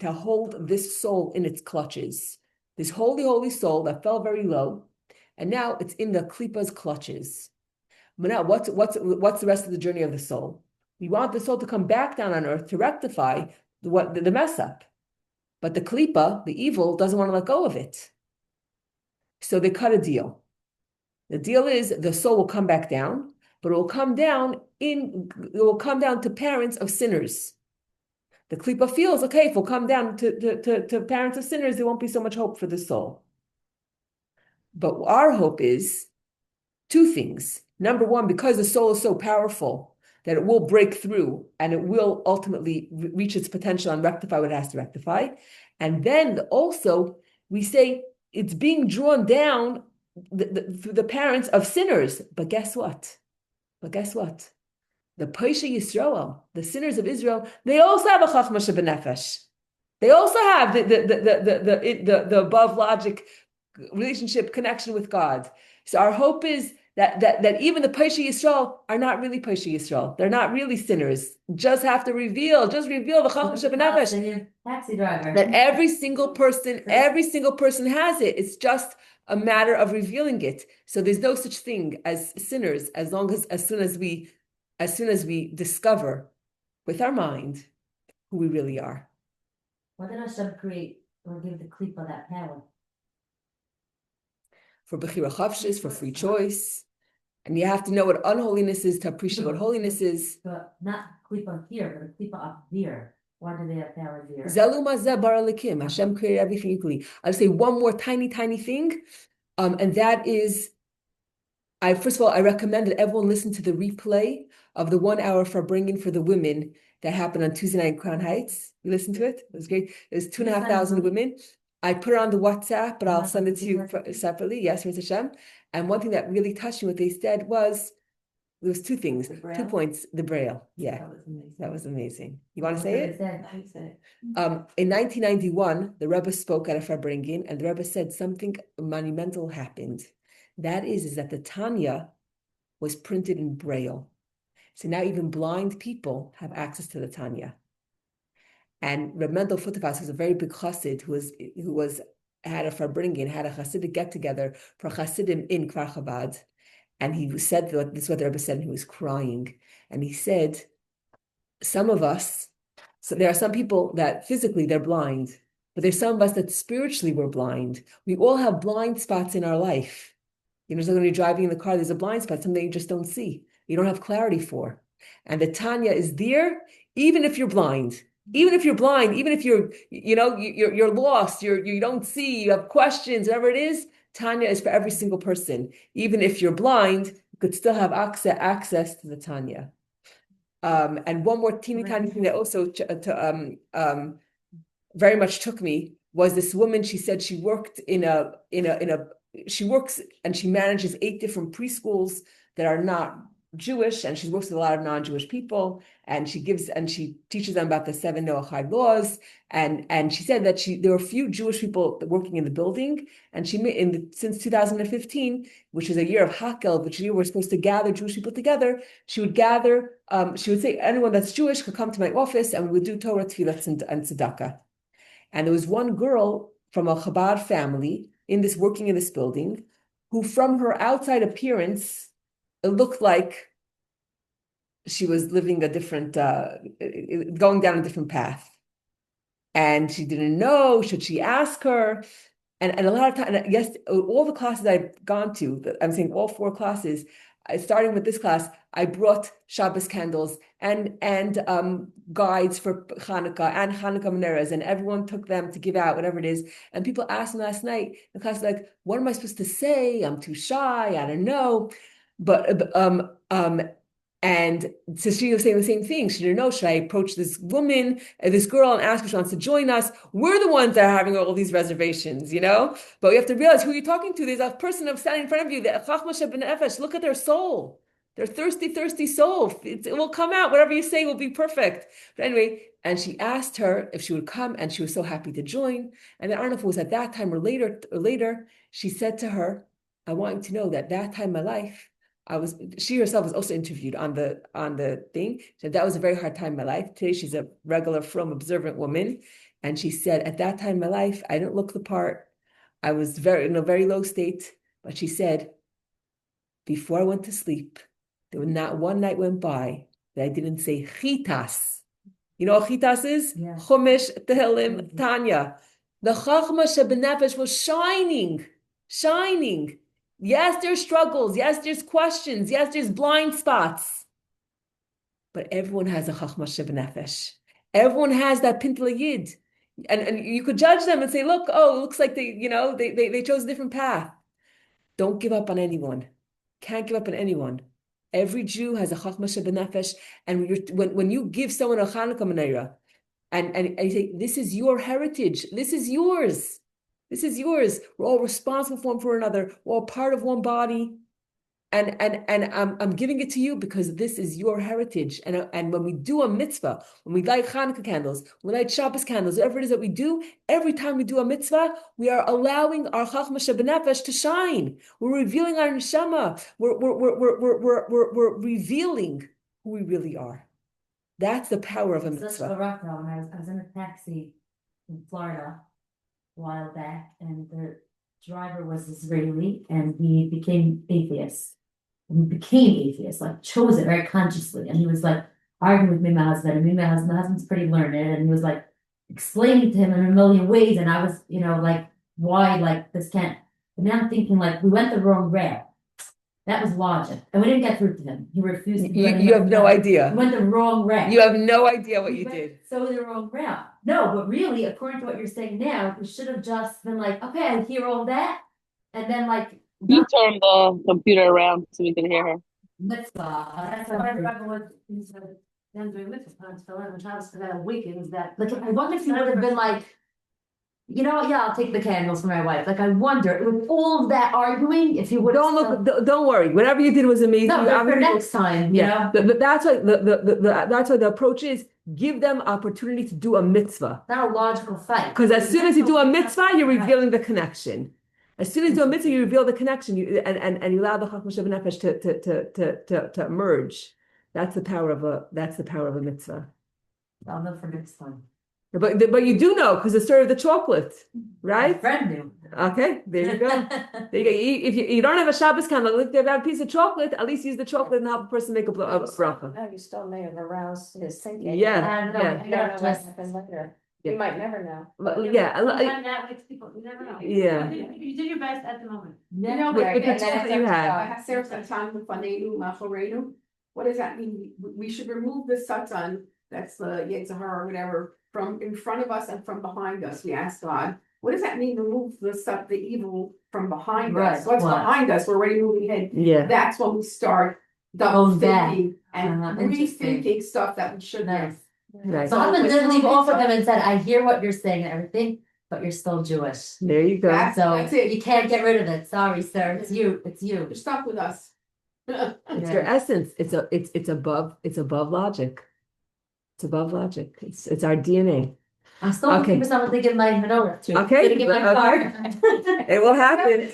hold this soul in its clutches, this holy, holy soul that fell very low, and now it's in the klipa's clutches. But now, what's the rest of the journey of the soul? We want the soul to come back down on earth to rectify the mess up, but the klipa, the evil, doesn't want to let go of it. So they cut a deal. The deal is the soul will come back down, but it will come down to parents of sinners. The klipa feels, okay, if we'll come down to parents of sinners, there won't be so much hope for the soul. But our hope is two things. Number one, because the soul is so powerful that it will break through and it will ultimately reach its potential and rectify what it has to rectify. And then also, we say it's being drawn down through the parents of sinners. But guess what? The Paisha Yisrael, the sinners of Israel, they also have a Chachma shebenefesh. They also have the above logic relationship connection with God. So our hope is that even the Paisha Yisrael are not really Paisha Yisrael. They're not really sinners. Just reveal the Chachma shebenefesh. Taxi driver. That every single person has it. It's just a matter of revealing it. So there's no such thing as sinners as soon as we discover with our mind, who we really are. Why did Hashem create or give the klipa that power? For Bechira Chavshis, for free choice. And you have to know what unholiness is to appreciate what holiness is. But not klipa here, but a klipa up there. Why do they have power there? Zeluma ze bara likim. Hashem created everything equally. I'll say one more tiny thing. And that is, first of all, I recommend that everyone listen to the replay of the 1 hour for bringing for the women that happened on Tuesday night in Crown Heights. You listened to it? It was great. There's 2,500 women. I put it on the WhatsApp, but I'll send it to you separately. Yes, Mr. Hashem. And one thing that really touched me, what they said was, there was 2 things, 2 points. The Braille. Yeah, that was amazing. You want to say it? In 1991, the Rebbe spoke at a Farbrengen, and the Rebbe said something monumental happened. That is that the Tanya was printed in Braille. So now even blind people have access to the Tanya. And Reb Mendel Futterfass was a very big chassid who had a Farbrengen, had a chassidic get together for chassidim in Kfar Chabad. And he said, this is what the Rebbe said, and he was crying. And he said, some of us, so there are some people that physically they're blind, but there's some of us that spiritually we're blind. We all have blind spots in our life. You know, so when you're driving in the car, there's a blind spot, something you just don't see. You don't have clarity for. And the Tanya is there, even if you're blind. Even if you're blind, even if you're lost, you don't see, you have questions, whatever it is, Tanya is for every single person. Even if you're blind, you could still have access to the Tanya. And one more teeny tiny thing that also very much took me was this woman. She said she worked she works and she manages 8 different preschools that are not Jewish, and she works with a lot of non-Jewish people, and she teaches them about the 7 Noahide laws. And she said that there were a few Jewish people working in the building, and since 2015, which is a year of Hakel, which is a year we're supposed to gather Jewish people together, she would say anyone that's Jewish could come to my office, and we would do Torah, Tefillah, and Tzedakah. And there was one girl from a Chabad family working in this building, who from her outside appearance, it looked like she was living a different, going down a different path. And she didn't know, should she ask her? And a lot of times, yes, all the classes I've gone to, I'm saying all 4 classes, starting with this class, I brought Shabbos candles and guides for Hanukkah and Hanukkah menorahs, and everyone took them to give out, whatever it is. And people asked me last night, the class was like, what am I supposed to say? I'm too shy, I don't know. And so she was saying the same thing. She didn't know, should I approach this woman, this girl, and ask if she wants to join us? We're the ones that are having all these reservations, you know? But you have to realize who you're talking to. There's a person standing in front of you, the Chachma Shebenefesh. Look at their soul. Their thirsty soul. It will come out. Whatever you say will be perfect. But anyway, and she asked her if she would come, and she was so happy to join. And then I don't know if it was at that time or later, she said to her, I want you to know that time in my life, she herself was also interviewed on the thing. She said that was a very hard time in my life. Today she's a regular, from observant woman. And she said, at that time in my life, I didn't look the part. I was in a very low state. But she said, before I went to sleep, there was not one night went by that I didn't say chitas. You know what chitas is? Yeah. Chumash, Tehillim, Tanya. The Chachma Shebenefesh was shining. Yes, there's struggles. Yes, there's questions. Yes, there's blind spots. But everyone has a Chachma Shebenefesh. Everyone has that Pintel Yid. And you could judge them and say, look, it looks like they chose a different path. Don't give up on anyone. Can't give up on anyone. Every Jew has a Chachma Shebenefesh. And when you give someone a Hanukkah menorah, and you say, this is your heritage. This is yours. This is yours. We're all responsible for one for another. We're all part of one body. And I'm giving it to you because this is your heritage. And when we do a mitzvah, when we light Hanukkah candles, when we light Shabbos candles, whatever it is that we do, every time we do a mitzvah, we are allowing our Chachma Shebenefesh to shine. We're revealing our neshama. We're revealing who we really are. That's the power of a Such mitzvah. a when I was in a taxi in Florida a while back, and the driver was Israeli, and he became atheist. And he became atheist, like chose it very consciously. And he was like, arguing with me and my husband, and me and my husband's pretty learned, and he was like explaining to him in a million ways, and I was, like, why, like, this can't, and now I'm thinking, like, we went the wrong route. That was logic, and we didn't get through to him. He refused. to do You anything. have no We idea. went the wrong route. You have no idea what We you went did. So the wrong route. No, but really, according to what you're saying now, we should have just been like, okay, I hear all that, and then like You turned the computer around so we could hear her. mitzvah. That's So a I very, remember what he said, then doing mitzvah times for 11 times for that awakens that. like, I wonder if you would have been like, you know what? Yeah, I'll take the candles for my wife. Like, I wonder with all of that arguing, if you would Don't look. Don't worry. Whatever you did was amazing. No, You but for obviously- next time, you Yeah, know, that's why that's why the approach is give them opportunity to do a mitzvah. not a logical fight. Because as soon as you do a mitzvah, you're revealing the connection. As soon as you do a mitzvah, you reveal the connection. And you allow the Chachma Sheva Nefesh to emerge. That's the power of a mitzvah. I'll know for next time. But you do know because the story of the chocolate, My right? friend knew. Okay, there you go. There you go. If you don't have a Shabbos candle, if you have a piece of chocolate, at least use the chocolate and help a person make a bracha. No, you still may have aroused his thinking. Yeah, I know, yeah. I You don't gotta know what just- happened later. Yeah. You might never know. Yeah, Sometimes that makes people, you never know. Yeah. You did your best at the moment. You know, With the and tools then that you have. I have Sarah Satan Lefanenu Machoreinu. What does that mean? We should remove the Satan, that's the Yetzirah or whatever, from in front of us and from behind us. We ask God, what does that mean? Remove the evil from behind Right, us. What's what? behind us? We're already moving ahead. Yeah. That's when we start Oh, double that. thinking and Interesting. rethinking stuff that we shouldn't have. Nice. Right. So husband did leave off with him and said, I hear what you're saying and everything, but you're still Jewish. There you go. That's- So it. you can't get rid of it. Sorry, sir. It's you. It's you. You're stuck with us. It's your essence. It's above logic. It's above logic. It's our DNA. I'm still Okay. looking for someone to give my menorah to. Okay, Gonna give my okay. car. It will happen.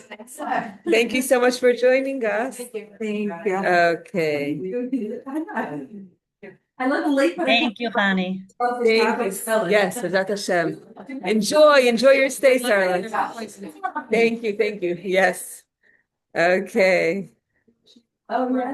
Thank you so much for joining us. Thank you. Okay. I look late. but I- Thank you, Hani. Thank you. Yes, Bezat Hashem. Enjoy your stay, Sarah. Thank you. Yes. Okay. Oh, yeah.